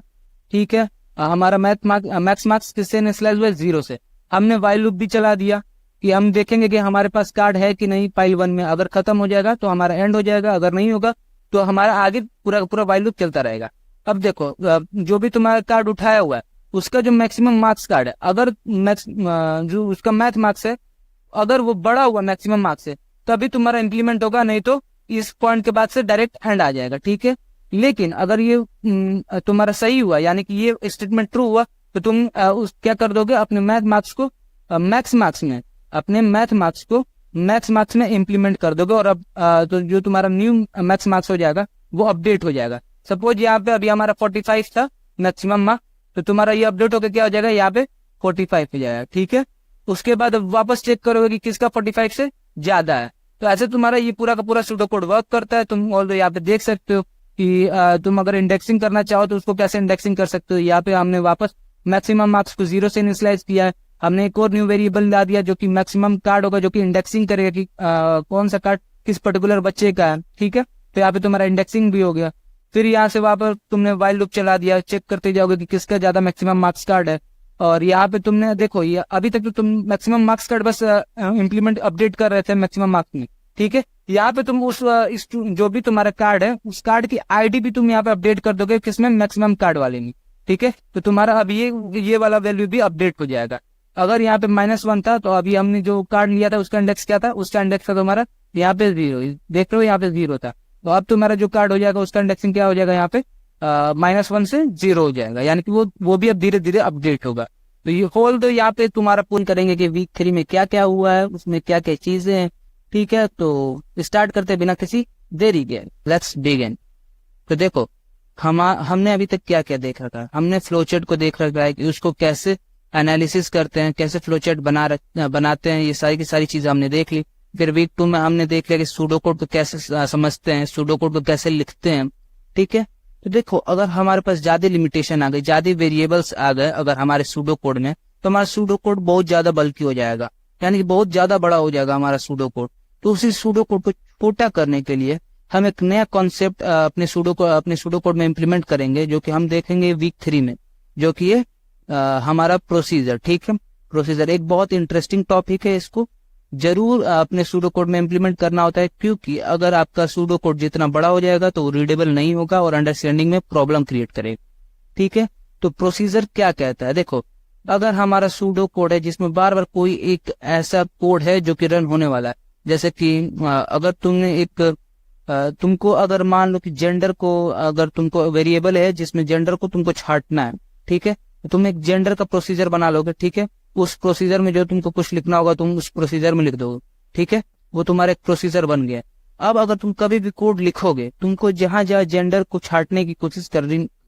ठीक है। हमारा मैक्स मार्क्स किससे इनिशियलाइज हुआ, 0 से। हमने वाइल लूप भी चला दिया कि हम देखेंगे कि हमारे पास कार्ड है कि नहीं फाइल 1 में। अगर खत्म हो जाएगा तो हमारा एंड हो जाएगा, अगर नहीं होगा तो हमारा आगे पूरा पूरा वाइल लूप चलता रहेगा। अब देखो जो भी तुम्हारा कार्ड उठाया हुआ है उसका जो मैक्सिमम मार्क्स कार्ड है, अगर जो उसका मैथ मार्क्स है अगर वो बड़ा हुआ मैक्सिमम मार्क्स से तभी तुम्हारा इंप्लीमेंट होगा, नहीं तो इस पॉइंट के बाद से डायरेक्ट एंड आ जाएगा। ठीक है, लेकिन अगर ये तुम्हारा सही हुआ यानी कि ये स्टेटमेंट ट्रू हुआ तो तुम उस क्या कर दोगे, अपने मैथ मार्क्स को मैक्स मार्क्स में अपने मैथ मार्क्स को मैक्स मार्क्स में इम्प्लीमेंट कर दोगे और अब तो जो तुम्हारा न्यू मैक्स मार्क्स हो जाएगा वो अपडेट हो जाएगा। सपोज यहाँ पे अभी हमारा 45 था मैक्सिमम मार्क्स, तो तुम्हारा ये अपडेट होकर क्या हो जाएगा, यहाँ पे 45 हो जाएगा। ठीक है, उसके बाद अब वापस चेक करोगे कि किसका 45 से ज्यादा है। तो ऐसे तुम्हारा ये पूरा का पूरा सूडो कोड वर्क करता है। तुम ऑल यहाँ पे देख सकते हो कि तुम अगर इंडेक्सिंग करना चाहो तो उसको कैसे इंडेक्सिंग कर सकते हो। यहाँ पे हमने वापस मैक्सिमम मार्क्स को 0 से इनिशियलाइज किया है। हमने एक और न्यू वेरिएबल ला दिया जो कि मैक्सिमम कार्ड होगा, जो कि इंडेक्सिंग करेगा कि कौन सा कार्ड किस पर्टिकुलर बच्चे का है। ठीक है, तो यहाँ पे तुम्हारा इंडेक्सिंग भी हो गया। फिर यहाँ से वापस तुमने वाइल लूप चला दिया, चेक करते जाओगे कि किसका ज्यादा मैक्सिमम मार्क्स कार्ड है। और यहाँ पे तुमने देखो ये अभी तक तो तुम मैक्सिमम मार्क्स कार्ड बस इम्प्लीमेंट अपडेट कर रहे थे मैक्सिमम मार्क्स में। ठीक है, यहाँ पे तुम उस जो भी तुम्हारा कार्ड है उस कार्ड की आईडी भी तुम यहाँ पे अपडेट कर दोगे, किसमें, मैक्सिमम कार्ड वाले में। ठीक है, तो तुम्हारा अब ये वाला वैल्यू भी अपडेट हो जाएगा। अगर यहाँ पे -1 था तो अभी हमने जो कार्ड लिया था उसका इंडेक्स क्या था, उसका इंडेक्स था तुम्हारा यहाँ पे 0, देख रहे हो यहाँ पे 0 था। तो अब तुम्हारा जो कार्ड हो जाएगा उसका इंडेक्सिंग क्या हो जाएगा, यहाँ पे -1 से 0 हो जाएगा, यानी कि वो भी अब धीरे धीरे अपडेट होगा। तो ये होल तो यहाँ पे तुम्हारा पूर्ण करेंगे कि वीक 3 में क्या क्या हुआ है, उसमें क्या क्या चीजें हैं। ठीक है, तो स्टार्ट करते बिना किसी देरी के, लेट्स बिगिन। तो देखो हमने अभी तक क्या क्या देख रखा है। हमने फ्लोचार्ट को देख रखा है कि उसको कैसे एनालिसिस करते हैं, कैसे फ्लोचार्ट बनाते हैं, ये सारी की सारी चीजें हमने देख ली। फिर वीक 2 में हमने देख लिया कि सूडो कोड को कैसे समझते हैं, सूडो कोड को कैसे लिखते हैं। ठीक है, तो देखो अगर हमारे पास ज्यादा लिमिटेशन आ गई, ज्यादा वेरिएबल्स आ गए अगर हमारे सूडो कोड में, तो हमारा सूडो कोड बहुत ज्यादा बल्कि हो जाएगा, यानी कि बहुत ज्यादा बड़ा हो जाएगा हमारा सूडो कोड। तो उसी सूडो कोड को छोटा करने के लिए हम एक नया कॉन्सेप्ट अपने सूडो कोड में इम्प्लीमेंट करेंगे, जो कि हम देखेंगे वीक 3 में, जो कि ये हमारा प्रोसीजर। ठीक है, प्रोसीजर एक बहुत इंटरेस्टिंग टॉपिक है, इसको जरूर अपने सूडो कोड में इम्प्लीमेंट करना होता है, क्योंकि अगर आपका सूडो कोड जितना बड़ा हो जाएगा तो रीडेबल नहीं होगा और अंडरस्टैंडिंग में प्रॉब्लम क्रिएट करेगा। ठीक है, तो प्रोसीजर क्या कहता है, देखो अगर हमारा सूडो कोड है जिसमें बार बार कोई एक ऐसा कोड है जो कि रन होने वाला है, जैसे कि अगर तुमको अगर मान लो कि जेंडर को, अगर तुमको वेरिएबल है जिसमें जेंडर को तुमको छांटना है। ठीक है, तो तुम एक जेंडर का प्रोसीजर बना लोगे। ठीक है, उस प्रोसीजर में जो तुमको कुछ लिखना होगा तुम उस प्रोसीजर में लिख दोगे। ठीक है, वो तुम्हारा एक प्रोसीजर बन गया। अब अगर तुम कभी भी कोड लिखोगे, तुमको जहां जहां जेंडर को छांटने की कोशिश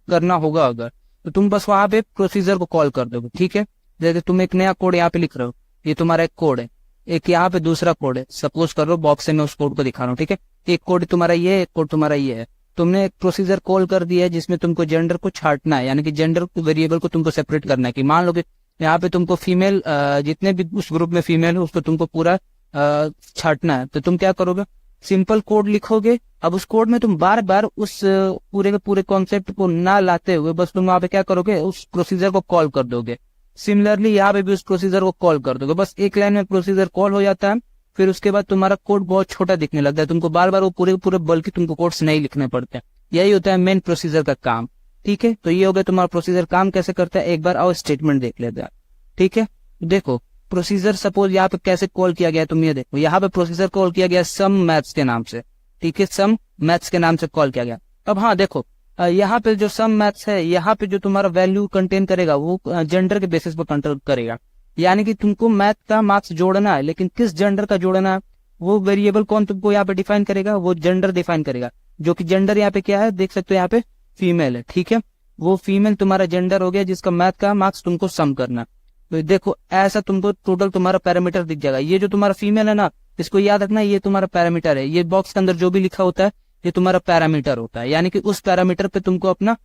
करना होगा अगर, तो तुम बस वहां पे प्रोसीजर को कॉल कर दोगे। ठीक है, जैसे तुम एक नया कोड यहाँ पे लिख रहे हो, ये तुम्हारा एक कोड है, एक यहाँ पे दूसरा कोड है, सपोज कर लो बॉक्स से मैं उस कोड को दिखा रहा हूँ। ठीक है, एक कोड तुम्हारा ये है, एक कोड तुम्हारा ये है। तुमने एक प्रोसीजर कॉल कर दिया है जिसमें तुमको जेंडर को छांटना है, यानी कि जेंडर वेरिएबल को तुमको सेपरेट करना है। कि मान लो कि यहाँ पे तुमको फीमेल, जितने भी उस ग्रुप में फीमेल है उसको तुमको पूरा छांटना है, तो तुम क्या करोगे, सिंपल कोड लिखोगे। अब उस कोड में तुम बार बार उस पूरे के पूरे कॉन्सेप्ट को ना लाते हुए बस तुम वहां पे क्या करोगे, उस प्रोसीजर को कॉल कर दोगे। सिमिलरली यहाँ पे भी उस प्रोसीजर को कॉल कर दोगे, बस एक लाइन में प्रोसीजर कॉल हो जाता है। फिर उसके बाद तुम्हारा कोड बहुत छोटा दिखने लगता है, तुमको बार बार वो पूरे पूरे बल्कि तुमको कोड्स नहीं लिखने पड़ते हैं। यही होता है मेन प्रोसीजर का काम। ठीक है, तो ये हो गया तुम्हारा प्रोसीजर काम कैसे करता है। एक बार आओ स्टेटमेंट देख लेते हैं। ठीक है, देखो प्रोसीजर सपोज यहाँ पे कैसे कॉल किया गया, तुम ये देखो यहाँ पे प्रोसीजर कॉल किया गया सम मैथ्स के नाम से। ठीक है, सम मैथ्स के नाम से कॉल किया गया। अब हाँ देखो यहाँ पे जो सम मैथ्स है, यहाँ पे जो तुम्हारा वैल्यू कंटेन करेगा वो जेंडर के बेसिस पर कंट्रोल करेगा, यानी कि तुमको मैथ का मार्क्स जोड़ना है, लेकिन किस जेंडर का जोड़ना है वो वेरिएबल कौन तुमको यहाँ पे डिफाइन करेगा, वो जेंडर डिफाइन करेगा। जो कि जेंडर यहाँ पे क्या है, देख सकते हो यहाँ पे फीमेल है। ठीक है, वो फीमेल तुम्हारा जेंडर हो गया जिसका मैथ का मार्क्स तुमको सम करना। तो देखो ऐसा तुमको टोटल तुम्हारा पैरामीटर दिख जाएगा। ये जो तुम्हारा फीमेल है ना, इसको याद रखना, ये तुम्हारा पैरामीटर है। ये बॉक्स के अंदर जो भी लिखा होता है ये तुम्हारा पैरामीटर होता है, यानी कि उस पैरामीटर पे तुमको अपना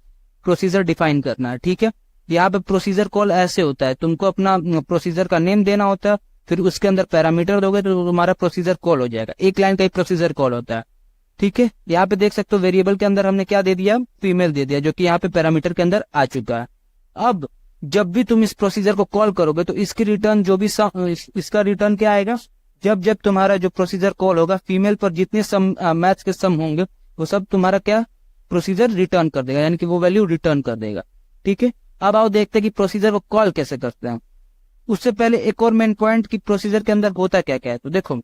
प्रोसीजर डिफाइन करना है। ठीक है, यहाँ पे प्रोसीजर कॉल ऐसे होता है, तुमको अपना प्रोसीजर का नेम देना होता है, फिर उसके अंदर पैरामीटर दोगे तो तुम्हारा प्रोसीजर कॉल हो जाएगा। एक लाइन का ही प्रोसीजर कॉल होता है। ठीक है, यहाँ पे देख सकते हो वेरिएबल के अंदर हमने क्या दे दिया, फीमेल दे दिया, जो कि यहाँ पे पैरामीटर के अंदर आ चुका है। अब जब भी तुम इस प्रोसीजर को कॉल करोगे तो इसकी रिटर्न जो भी इसका रिटर्न क्या आएगा, जब जब तुम्हारा जो प्रोसीजर कॉल होगा फीमेल पर जितने सम मैथ्स के सम होंगे वो सब तुम्हारा क्या प्रोसीजर रिटर्न कर देगा, यानी कि वो वैल्यू रिटर्न कर देगा। ठीक है, अब आओ देखते हैं कि प्रोसीजर को कॉल कैसे करते हैं। उससे पहले एक और मेन पॉइंट कि प्रोसीजर के अंदर होता क्या क्या है। तो देखो,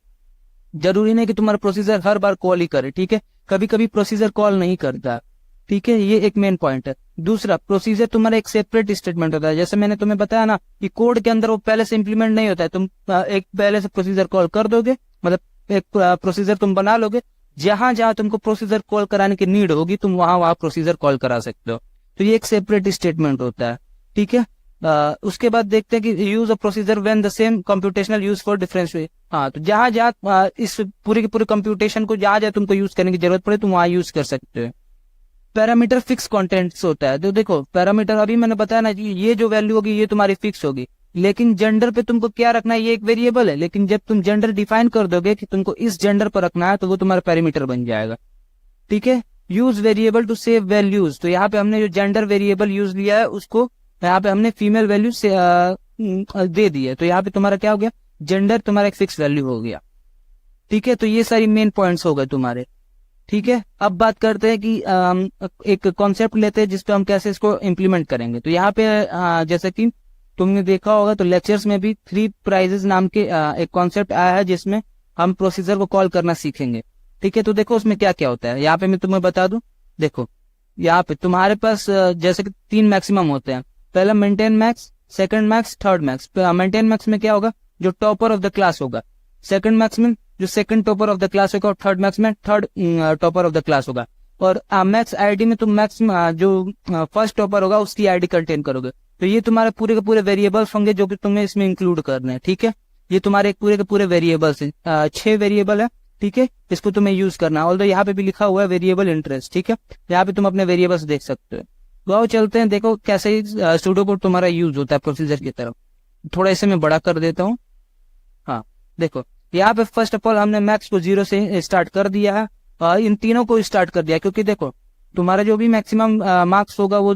जरूरी नहीं कि तुम्हारा प्रोसीजर हर बार कॉल ही करे, ठीक है, कभी कभी प्रोसीजर कॉल नहीं करता। ठीक है, ये एक मेन पॉइंट है। दूसरा, प्रोसीजर तुम्हारा एक सेपरेट स्टेटमेंट होता है। जैसे मैंने तुम्हें बताया ना कि कोड के अंदर वो पहले से इंप्लीमेंट नहीं होता है, तुम एक पहले से प्रोसीजर कॉल कर दोगे, मतलब एक प्रोसीजर तुम बना लोगे, जहां जहां तुमको प्रोसीजर कॉल कराने की नीड होगी तुम वहां वहां प्रोसीजर कॉल करा सकते हो। तो ये एक सेपरेट स्टेटमेंट होता है। ठीक है, उसके बाद देखते हैं कि use of procedure when the same computational use for difference way. हाँ, तो जहां जहां इस पूरे के पूरे कंप्यूटेशन को जहां जहां तुमको यूज करने की जरूरत पड़े तुम वहां यूज कर सकते हो। पैरामीटर फिक्स कंटेंट्स होता है। तो देखो, पैरामीटर अभी मैंने बताया ना कि ये जो वैल्यू होगी ये तुम्हारी फिक्स होगी, लेकिन जेंडर पे तुमको क्या रखना है, ये एक वेरिएबल है, लेकिन जब तुम जेंडर डिफाइन कर दोगे कि तुमको इस जेंडर पर रखना है तो वो तुम्हारा पैरामीटर बन जाएगा। ठीक है, use variable to save values. तो यहाँ पे हमने जो जेंडर वेरिएबल यूज लिया है उसको यहाँ पे हमने फीमेल वैल्यू से दे दी है, तो यहाँ पे तुम्हारा क्या हो गया, जेंडर तुम्हारा एक फिक्स वैल्यू हो गया। ठीक है, तो ये सारी मेन पॉइंट्स हो गए तुम्हारे। ठीक है, अब बात करते हैं कि एक कॉन्सेप्ट लेते हैं जिसपे हम कैसे इसको इम्प्लीमेंट करेंगे। तो यहाँ पे जैसे कि तुमने देखा होगा तो लेक्चर्स में भी 3 प्राइजेस नाम के एक कॉन्सेप्ट आया है जिसमें हम प्रोसीजर को कॉल करना सीखेंगे। ठीक है, तो देखो उसमें क्या क्या होता है, यहाँ पे मैं तुम्हें बता दूं। देखो, यहाँ पे तुम्हारे पास जैसे कि 3 मैक्सिमम होते हैं। पहला maintain max, second max, third max. Maintain max में क्या होगा, जो टॉपर ऑफ द क्लास होगा। सेकंड मैक्स में जो second topper of the class होगा, और थर्ड मैक्स में third topper of the class होगा। और मैक्स आईडी में तुम मैक्स जो फर्स्ट टॉपर होगा उसकी आईडी कंटेन करोगे। तो ये तुम्हारे पूरे के पूरे वेरिएबल्स होंगे जो कि तुम्हें इसमें इंक्लूड करने हैं। ठीक है, ये तुम्हारे पूरे के पूरे वेरिएबल्स हैं, 6 वेरिएबल है। ठीक है, इसको तुम्हें यूज करना है। ऑल्दो यहाँ पे भी लिखा हुआ है वेरिएबल इंटरेस्ट। ठीक है, यहाँ पे तुम अपने वेरिएबल्स देख सकते हो। तो आओ चलते हैं, देखो कैसे सूडोकोड तुम्हारा यूज होता है प्रोसीजर की तरफ। थोड़ा इसे मैं बड़ा कर देता हूँ। हाँ, देखो यहाँ पे फर्स्ट ऑफ ऑल हमने मैक्स को 0 से स्टार्ट कर दिया है, इन तीनों को स्टार्ट कर दिया, क्योंकि देखो तुम्हारा जो भी मैक्सिमम मार्क्स होगा वो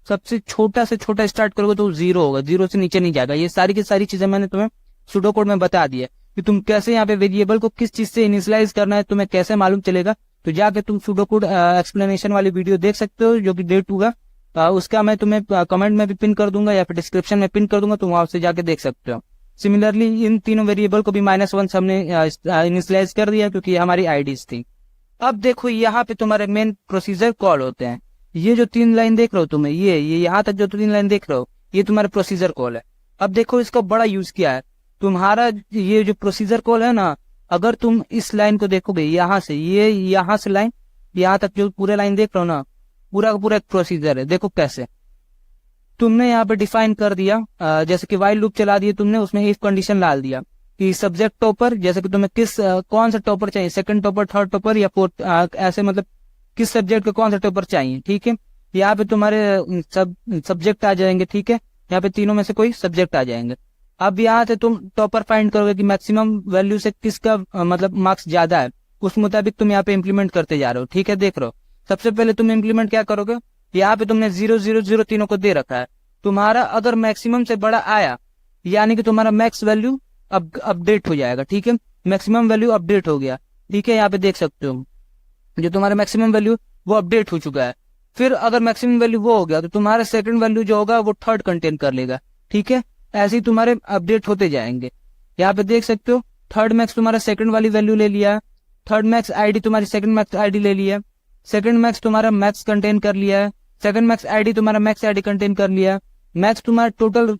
सबसे छोटा से छोटा स्टार्ट करोगे तो 0 होगा, 0 से नीचे नहीं जाएगा। ये सारी की सारी चीजें मैंने तुम्हें सूडोकोड में बता दी है कि तुम कैसे यहाँ पे वेरिएबल को किस चीज से इनिशियलाइज करना है, तुम्हें कैसे मालूम चलेगा। तो जाके तुम सूडोकोड एक्सप्लेनेशन वाली वीडियो देख सकते हो जो कि डे 2 का, उसका मैं तुम्हें कमेंट में भी पिन कर दूंगा या फिर डिस्क्रिप्शन में पिन कर दूंगा, तुम वहां से जाके देख सकते हो। सिमिलरली इन तीनों वेरिएबल को भी -1 हमने इनिशियलाइज कर दिया क्योंकि ये हमारी आईडीज थी। अब देखो यहाँ पे तुम्हारे मेन प्रोसीजर कॉल होते हैं। ये जो 3 लाइन देख रहे हो तुम्हें, ये यहाँ तक जो 3 लाइन देख रहे हो ये तुम्हारा प्रोसीजर कॉल है। अब देखो इसका बड़ा यूज क्या है। तुम्हारा ये जो प्रोसीजर कॉल है ना, अगर तुम इस लाइन को देखोगे यहाँ से, ये यहाँ से लाइन यहाँ तक जो पूरे लाइन देख रहे हो ना, पूरा का पूरा एक प्रोसीजर है। देखो कैसे तुमने यहाँ पे डिफाइन कर दिया, जैसे कि वाइल लूप चला दिया तुमने, उसमें इफ कंडीशन डाल दिया कि सब्जेक्ट टॉपर, जैसे कि तुम्हें कौन सा टॉपर चाहिए, सेकंड टॉपर, थर्ड टॉपर या फोर्थ, ऐसे मतलब किस सब्जेक्ट का कौन सा टॉपर चाहिए। ठीक है, यहाँ पे तुम्हारे सब्जेक्ट आ जाएंगे। ठीक है, यहाँ पे तीनों में से कोई सब्जेक्ट आ जाएंगे। अब यहाँ से तुम टॉपर फाइंड करोगे कि मैक्सिमम वैल्यू से किसका मतलब मार्क्स ज्यादा है, उस मुताबिक तुम यहाँ पे इम्प्लीमेंट करते जा रहे हो। ठीक है, देख रहे हो सबसे पहले तुम इम्प्लीमेंट क्या करोगे, यहाँ पे तुमने 0 0 0 तीनों को दे रखा है। तुम्हारा अगर मैक्सिमम से बड़ा आया यानी कि तुम्हारा मैक्स वैल्यू अब अपडेट हो जाएगा। ठीक है, मैक्सिमम वैल्यू अपडेट हो गया। ठीक है, यहाँ पे देख सकते हो जो तुम्हारा मैक्सिमम वैल्यू वो अपडेट हो चुका है। फिर अगर मैक्सिमम वैल्यू वो हो गया तो तुम्हारा सेकंड वैल्यू जो होगा वो थर्ड कंटेन कर लेगा। ठीक है, ऐसे ही तुम्हारे अपडेट होते जाएंगे। यहाँ पे देख सकते हो थर्ड मैक्स तुम्हारा सेकंड वाली वैल्यू ले लिया, थर्ड मैक्स आईडी तुम्हारी सेकंड मैक्स आईडी ले लिया, सेकंड मैक्स तुम्हारा मैक्स कंटेन कर लिया है, सेकंड मैक्स आईडी तुम्हारा मैक्स आईडी कंटेन कर लिया, मैक्स तुम्हारा टोटल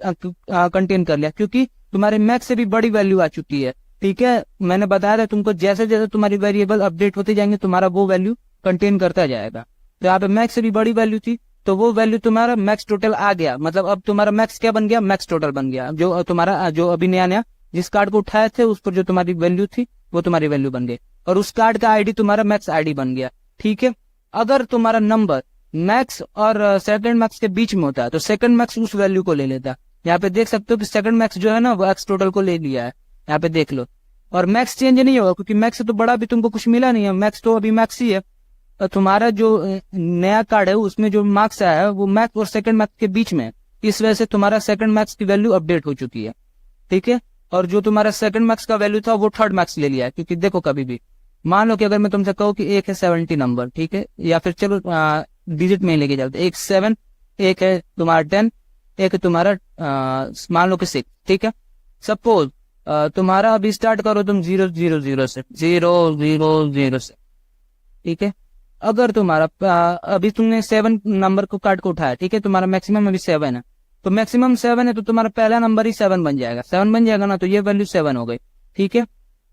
कंटेन कर लिया, क्योंकि तुम्हारे मैक्स से भी बड़ी वैल्यू आ चुकी है। ठीक है, मैंने बताया था तुमको जैसे जैसे तुम्हारी वेरिएबल अपडेट होते जाएंगे तुम्हारा वो वैल्यू कंटेन करता जाएगा। तो यहाँ पे मैक्स से भी बड़ी वैल्यू थी तो वो वैल्यू तुम्हारा मैक्स टोटल आ गया, मतलब अब तुम्हारा मैक्स क्या बन गया, मैक्स टोटल बन गया। जो तुम्हारा जो अभी नया नया जिस कार्ड को उठाए थे उस पर जो तुम्हारी वैल्यू थी वो तुम्हारी वैल्यू बन गई, और उस कार्ड का आईडी तुम्हारा मैक्स आईडी बन गया। ठीक है, अगर तुम्हारा नंबर मैक्स और सेकंड मैक्स के बीच में होता है तो सेकंड मैक्स उस वैल्यू को ले लेता है। यहाँ पे देख सकते हो कि सेकंड मैक्स जो है ना वो एक्स टोटल को ले लिया है, यहाँ पे देख लो। और मैक्स चेंज नहीं होगा क्योंकि मैक्स से तो बड़ा भी तुमको कुछ मिला नहीं है, मैक्स तो अभी मैक्स ही है। और तुम्हारा जो नया कार्ड है उसमें जो मार्क्स आया है वो मैक्स और सेकंड मैक्स के बीच में, इस वजह से तुम्हारा सेकंड मैक्स की वैल्यू अपडेट हो चुकी है। ठीक है, और जो तुम्हारा सेकंड मैक्स का वैल्यू था वो थर्ड मैक्स ले लिया है, क्योंकि देखो कभी भी मान लो कि अगर मैं तुमसे कहूँ कि एक है 70 नंबर, ठीक है, या फिर चलो डिजिट में ही लेके चलते, एक 7, एक है तुम्हारा 10, एक है तुम्हारा मान लो कि 6, ठीक है। सपोज तुम्हारा अभी स्टार्ट करो तुम 0 0 0 से, 0 0 0 से, ठीक है। अगर तुम्हारा अभी तुमने 7 नंबर को काट के उठाया, ठीक है, तुम्हारा मैक्सिमम अभी 7 है, तो मैक्सिमम 7 है तो तुम्हारा पहला नंबर ही 7 बन जाएगा, 7 बन जाएगा ना, तो ये वैल्यू 7 हो गई, ठीक है।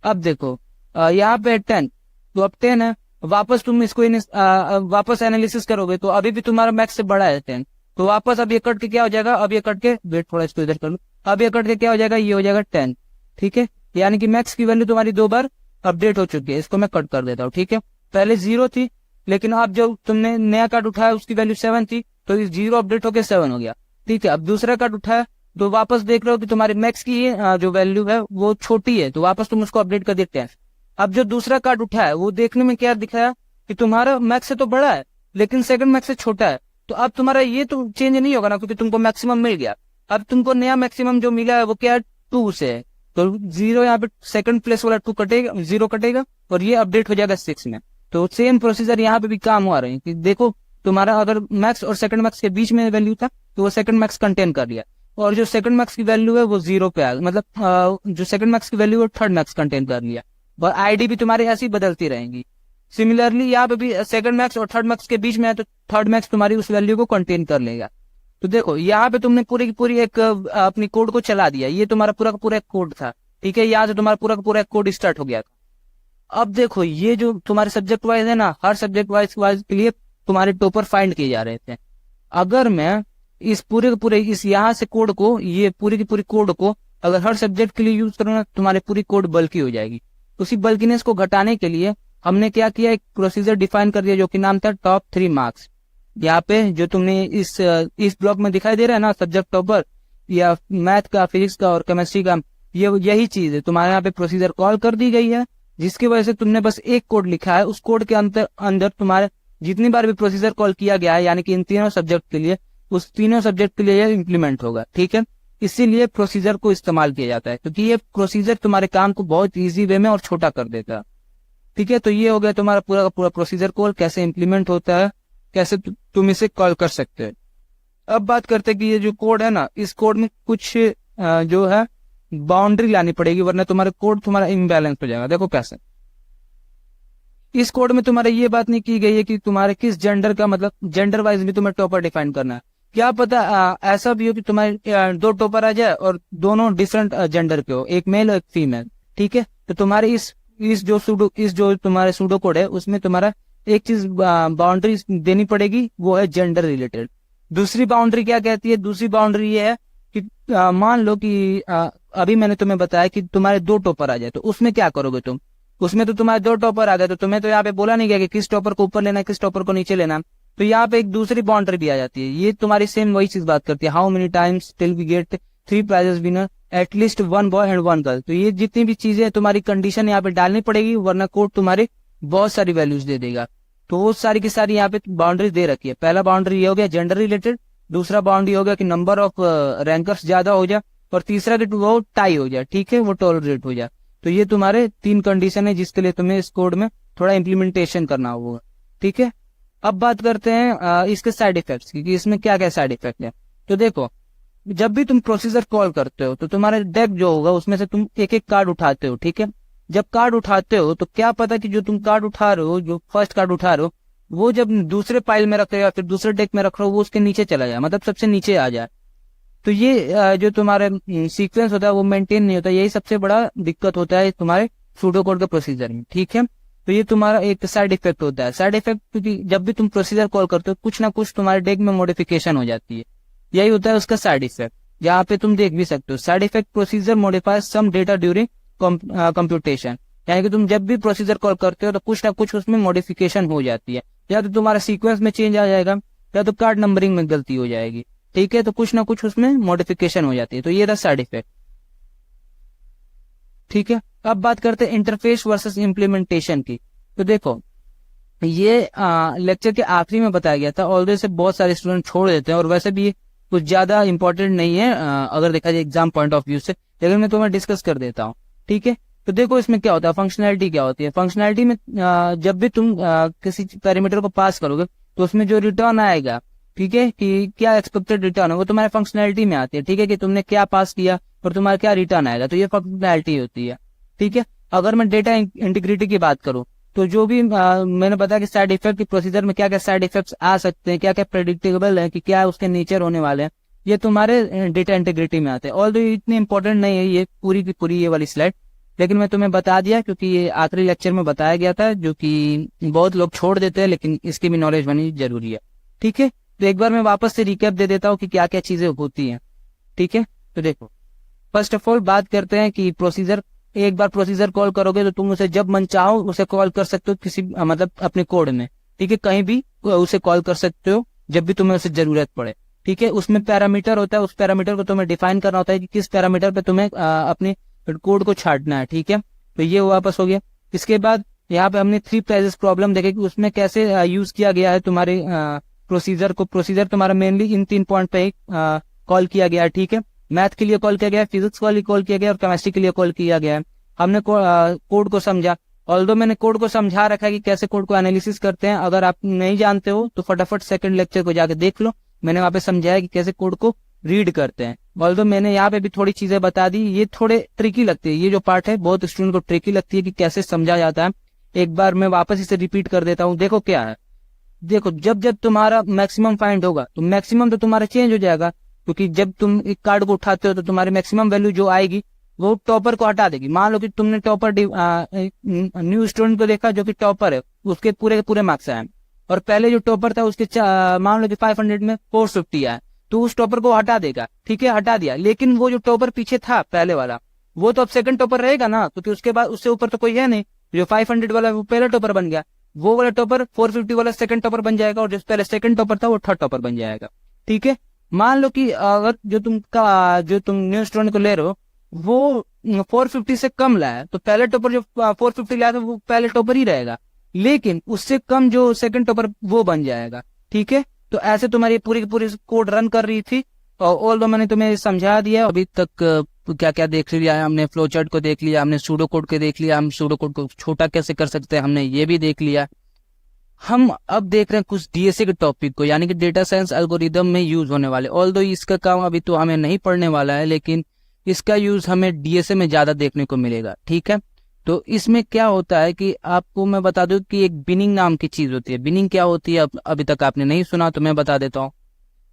अब देखो यहाँ पे 10, तो अब 10 है, वापस तुम इसको वापस एनालिसिस करोगे तो अभी भी तुम्हारा मैक्स से बड़ा है 10, तो वापस अब ये कट के क्या हो जाएगा, अब ये कट के, वेट थोड़ा इसको इधर कर लो, अब ये कट के क्या हो जाएगा, ये हो जाएगा 10, ठीक है। यानी कि मैक्स की वैल्यू तुम्हारी 2 बार अपडेट हो चुकी है। इसको मैं कट कर देता हूँ, ठीक है। पहले 0 थी, लेकिन अब जब तुमने नया कार्ड उठाया उसकी वैल्यू 7 थी, तो इस 0 अपडेट होकर 7 हो गया, ठीक है। अब दूसरा कार्ड उठाया तो वापस देख रहे हो कि तुम्हारी मैक्स की जो वैल्यू है वो छोटी है, तो वापस तुम उसको अपडेट कर देते हैं। अब जो दूसरा कार्ड उठाया है वो देखने में क्या दिखाया कि तुम्हारा मैक्स से तो बड़ा है लेकिन सेकंड मैक्स से छोटा है, तो अब तुम्हारा ये तो चेंज नहीं होगा ना, क्योंकि तुमको मैक्सिमम मिल गया। अब तुमको नया मैक्सिमम जो मिला है वो क्या है, 2 से है, तो 0 यहाँ पे सेकंड प्लेस वाला 2 कटेगा, 0 कटेगा और ये अपडेट हो जाएगा 6 में। तो सेम प्रोसीजर यहाँ पे भी काम हुआ रहा है कि देखो तुम्हारा अगर मैक्स और सेकंड मैक्स के बीच में वैल्यू था तो वो सेकंड मैक्स कंटेन कर लिया, और जो सेकंड मैक्स की वैल्यू है वो 0 पे आ गई, मतलब जो सेकंड मैक्स की वैल्यू है थर्ड मैक्स कंटेन कर लिया, और आईडी भी तुम्हारी ऐसी बदलती रहेंगी। सिमिलरली यहाँ पे भी सेकंड मैक्स और थर्ड मैक्स के बीच में है तो थर्ड मैक्स तुम्हारी उस वैल्यू को कंटेन कर लेगा। तो देखो यहाँ पे तुमने पूरी की पूरी एक अपनी कोड को चला दिया, ये तुम्हारा पूरा का पूरा एक कोड था, ठीक है। यहाँ से तुम्हारा पूरा का पूरा एक कोड स्टार्ट हो गया था। अब देखो ये जो तुम्हारे सब्जेक्ट वाइज है ना, हर सब्जेक्ट वाइज के लिए तुम्हारे टॉपर फाइंड किए जा रहे थे। अगर मैं इस पूरे के पूरे इस यहाँ से कोड को, ये पूरी की पूरी कोड को अगर हर सब्जेक्ट के लिए यूज करूँ ना, तुम्हारी पूरी कोड बल्कि हो जाएगी। उसी बल्कीनेस को घटाने के लिए हमने क्या किया, एक प्रोसीजर डिफाइन कर दिया जो कि नाम था टॉप 3 मार्क्स। यहाँ पे जो तुमने इस ब्लॉक में दिखाई दे रहा है ना, सब्जेक्ट टॉपर या मैथ का, फिजिक्स का और केमिस्ट्री का, ये यही चीज है। तुम्हारे यहाँ पे प्रोसीजर कॉल कर दी गई है, जिसकी वजह से तुमने बस एक कोड लिखा है, उस कोड के अंदर तुम्हारे जितनी बार भी प्रोसीजर कॉल किया गया है, यानी कि इन तीनों सब्जेक्ट के लिए, उस तीनों सब्जेक्ट के लिए यह इंप्लीमेंट होगा, ठीक है। इसीलिए प्रोसीजर को इस्तेमाल किया जाता है, क्योंकि ये प्रोसीजर तुम्हारे काम को बहुत इजी वे में और छोटा कर देता है, ठीक है। तो ये हो गया तुम्हारा पूरा का पूरा प्रोसीजर कॉल कैसे इंप्लीमेंट होता है, कैसे तुम इसे कॉल कर सकते हो। अब बात करते हैं कि ये जो कोड है ना, इस कोड में कुछ जो है बाउंड्री लानी पड़ेगी, वरना तुम्हारा कोड तुम्हारा इम्बैलेंस हो जाएगा। देखो कैसे, इस कोड में तुम्हारे ये बात नहीं की गई है कि तुम्हारे किस जेंडर का, मतलब जेंडर वाइज भी तुम्हें टॉपर डिफाइन करना है। क्या पता ऐसा भी हो कि तुम्हारे 2 टॉपर आ जाए और दोनों डिफरेंट जेंडर के हो, एक मेल और एक फीमेल, ठीक है। तो तुम्हारे इस जो तुम्हारे सूडो कोड है उसमें तुम्हारा एक चीज बाउंड्री देनी पड़ेगी, वो है जेंडर रिलेटेड। दूसरी बाउंड्री क्या कहती है, दूसरी बाउंड्री ये है कि मान लो कि अभी मैंने तुम्हें बताया कि तुम्हारे 2 टॉपर आ जाए, तो उसमें क्या करोगे तुम, उसमें तो तुम्हारे 2 टॉपर आ गए, तो तुम्हें तो यहाँ पे बोला नहीं गया कि किस टॉपर को ऊपर लेना है, किस टॉपर को नीचे लेना, तो यहाँ पे एक दूसरी बाउंड्री भी आ जाती है। ये तुम्हारी सेम वही चीज बात करती है, how many times till we get 3 prizes winner at least 1 boy and 1 girl. तो ये जितनी भी चीजें तुम्हारी कंडीशन यहाँ पे डालनी पड़ेगी, वरना कोड तुम्हारी बहुत सारी वैल्यूज दे देगा। तो वो सारी की सारी यहाँ पे बाउंड्री दे रखी है। पहला बाउंड्री ये हो गया जेंडर रिलेटेड, दूसरा बाउंड्री हो गया कि नंबर ऑफ रैंकर्स ज्यादा हो जाए, और तीसरा कि वो टाई हो जाए, ठीक है, वो टॉलरेट हो जाए। तो ये तुम्हारे 3 कंडीशन है जिसके लिए तुम्हें इस कोड में थोड़ा इम्प्लीमेंटेशन करना होगा, ठीक है। अब बात करते हैं इसके साइड इफेक्ट्स की, कि इसमें क्या क्या साइड इफेक्ट है। तो देखो, जब भी तुम प्रोसीजर कॉल करते हो तो तुम्हारे डेक जो होगा उसमें से तुम एक एक कार्ड उठाते हो, ठीक है। जब कार्ड उठाते हो तो क्या पता कि जो तुम कार्ड उठा रहे हो, जो फर्स्ट कार्ड उठा रहे हो, वो जब दूसरे पाइल में रख रहे हो या फिर दूसरे डेक में रख रहे हो, वो उसके नीचे चला जाए, मतलब सबसे नीचे आ जाए। तो ये जो तुम्हारे सीक्वेंस होता है वो मेंटेन नहीं होता, यही सबसे बड़ा दिक्कत होता है तुम्हारे सूडो कोड के प्रोसीजर में, ठीक है। तो ये तुम्हारा एक साइड इफेक्ट होता है। साइड इफेक्ट क्योंकि जब भी तुम प्रोसीजर कॉल करते हो कुछ ना कुछ तुम्हारे डेक में मॉडिफिकेशन हो जाती है, यही होता है उसका साइड इफेक्ट। यहाँ पे तुम देख भी सकते हो, side effect procedure modifies some data during computation, यानी कि तुम जब भी प्रोसीजर कॉल करते हो तो कुछ ना कुछ उसमें मॉडिफिकेशन हो जाती है, या तो तुम्हारा सीक्वेंस में चेंज आ जाएगा, या तो कार्ड नंबरिंग में गलती हो जाएगी, ठीक है। तो कुछ ना कुछ उसमें मॉडिफिकेशन हो जाती है, तो ये रहा साइड इफेक्ट, ठीक है। अब बात करते हैं इंटरफेस वर्सेस इम्प्लीमेंटेशन की। तो देखो, ये लेक्चर के आखिरी में बताया गया था, ऑलरेडी से बहुत सारे स्टूडेंट छोड़ देते हैं, और वैसे भी कुछ ज्यादा इंपॉर्टेंट नहीं है अगर देखा जाए एग्जाम पॉइंट ऑफ व्यू से, लेकिन मैं तुम्हें डिस्कस कर देता हूँ, ठीक है। तो देखो इसमें क्या होता है, फंक्शनैलिटी क्या होती है। फंक्शनैलिटी में जब भी तुम किसी पैरामीटर को पास करोगे तो उसमें जो रिटर्न आएगा, ठीक है, कि क्या एक्सपेक्टेड रिटर्न है, वो तुम्हारे फंक्शनैलिटी में आती है, ठीक है, कि तुमने क्या पास किया और तुम्हारा क्या रिटर्न आएगा, तो ये फंक्शनैलिटी होती है, ठीक है। अगर मैं डेटा इंटीग्रिटी की बात करूँ तो जो भी मैंने बताया कि साइड इफेक्ट की प्रोसीजर में क्या क्या साइड इफेक्ट्स आ सकते हैं, क्या क्या प्रेडिक्टेबल है, कि क्या उसके नेचर होने वाले हैं, ये तुम्हारे डेटा इंटीग्रिटी में आते हैं। ऑल्दो इतनी इंपॉर्टेंट नहीं है ये पूरी की पूरी ये वाली स्लाइड, लेकिन मैं तुम्हें बता दिया क्योंकि ये आखिरी लेक्चर में बताया गया था, जो कि बहुत लोग छोड़ देते हैं, लेकिन इसकी भी नॉलेज होनी जरूरी है, ठीक है। तो एक बार मैं वापस से रिकैप दे देता हूँ कि क्या क्या चीजें होती हैं, ठीक है। तो देखो, फर्स्ट ऑफ ऑल बात करते हैं कि प्रोसीजर, एक बार प्रोसीजर कॉल करोगे तो तुम उसे जब मन चाहो उसे कॉल कर सकते हो, किसी मतलब अपने कोड में, ठीक है, कहीं भी उसे कॉल कर सकते हो जब भी तुम्हें उसे जरूरत पड़े, ठीक है। उसमें पैरामीटर होता है, उस पैरामीटर को तुम्हें डिफाइन करना होता है कि किस पैरामीटर पे तुम्हें अपने कोड को छाटना है, ठीक है। तो ये वापस हो गया। इसके बाद यहाँ पे हमने 3 प्राइजेस प्रॉब्लम देखे कि उसमें कैसे यूज किया गया है तुम्हारे प्रोसीजर को। प्रोसीजर तुम्हारा मेनली इन 3 पॉइंट पे कॉल किया गया है, ठीक है। मैथ के लिए कॉल किया गया है, फिजिक्स के लिए कॉल किया गया है और केमिस्ट्री के लिए कॉल किया गया है। हमने कोड को समझा, ऑल्दो मैंने कोड को समझा रखा है कि कैसे कोड को एनालिसिस करते हैं। अगर आप नहीं जानते हो तो फटाफट सेकंड लेक्चर को जाके देख लो, मैंने वहां पे समझाया कि कैसे कोड को रीड करते हैं। ऑल्दो मैंने यहाँ पे भी थोड़ी चीजें बता दी, ये थोड़े ट्रिकी लगती है, ये जो पार्ट है बहुत स्टूडेंट को ट्रिकी लगती है कि कैसे समझा जाता है। एक बार मैं वापस इसे रिपीट कर देता हूँ। देखो क्या है, देखो जब जब तुम्हारा मैक्सिमम फाइंड होगा तो मैक्सिमम तो तुम्हारा चेंज हो जाएगा, क्योंकि जब तुम एक कार्ड को उठाते हो तो तुम्हारी मैक्सिमम वैल्यू जो आएगी वो टॉपर को हटा देगी। मान लो कि तुमने टॉपर न्यू स्टूडेंट को देखा जो कि टॉपर है, उसके पूरे के पूरे मार्क्स आए, और पहले जो टॉपर था उसके मान लो कि 500 में 450 आए, तो उस टॉपर को हटा देगा, ठीक है, हटा दिया। लेकिन वो जो टॉपर पीछे था पहले वाला, वो तो अब सेकंड टॉपर रहेगा ना, क्योंकि उसके बाद उससे ऊपर तो कोई है नहीं। जो 500 वाला वो पहला टॉपर बन गया, वो वाला टॉपर 450 वाला सेकंड टॉपर बन जाएगा, और जो पहले सेकंड टॉपर था वो थर्ड टॉपर बन जाएगा, ठीक है। मान लो कि अगर जो तुम न्यू स्टूडेंट को ले रहे हो वो 450 से कम लाया, तो पहले टॉपर जो 450 लाया था वो पहले टॉपर ही रहेगा, लेकिन उससे कम जो सेकंड टॉपर वो बन जाएगा, ठीक है। तो ऐसे तुम्हारी पूरी की पूरी कोड रन कर रही थी, और ऑल्दो मैंने तुम्हें समझा दिया। अभी तक क्या क्या देख लिया है हमने, फ्लो चार्ट को देख लिया हमने, सूडो कोड को देख लिया, हम सूडो कोड को छोटा कैसे कर सकते हैं हमने ये भी देख लिया। हम अब देख रहे हैं कुछ डीएसए के टॉपिक को, यानी कि डेटा साइंस एल्गोरिदम में यूज होने वाले। ऑल्दो इसका काम अभी तो हमें नहीं पढ़ने वाला है, लेकिन इसका यूज हमें डीएसए में ज्यादा देखने को मिलेगा, ठीक है। तो इसमें क्या होता है कि आपको मैं बता दूं कि एक बिनिंग नाम की चीज होती है। बिनिंग क्या होती है अभी तक आपने नहीं सुना, तो मैं बता देता हूँ।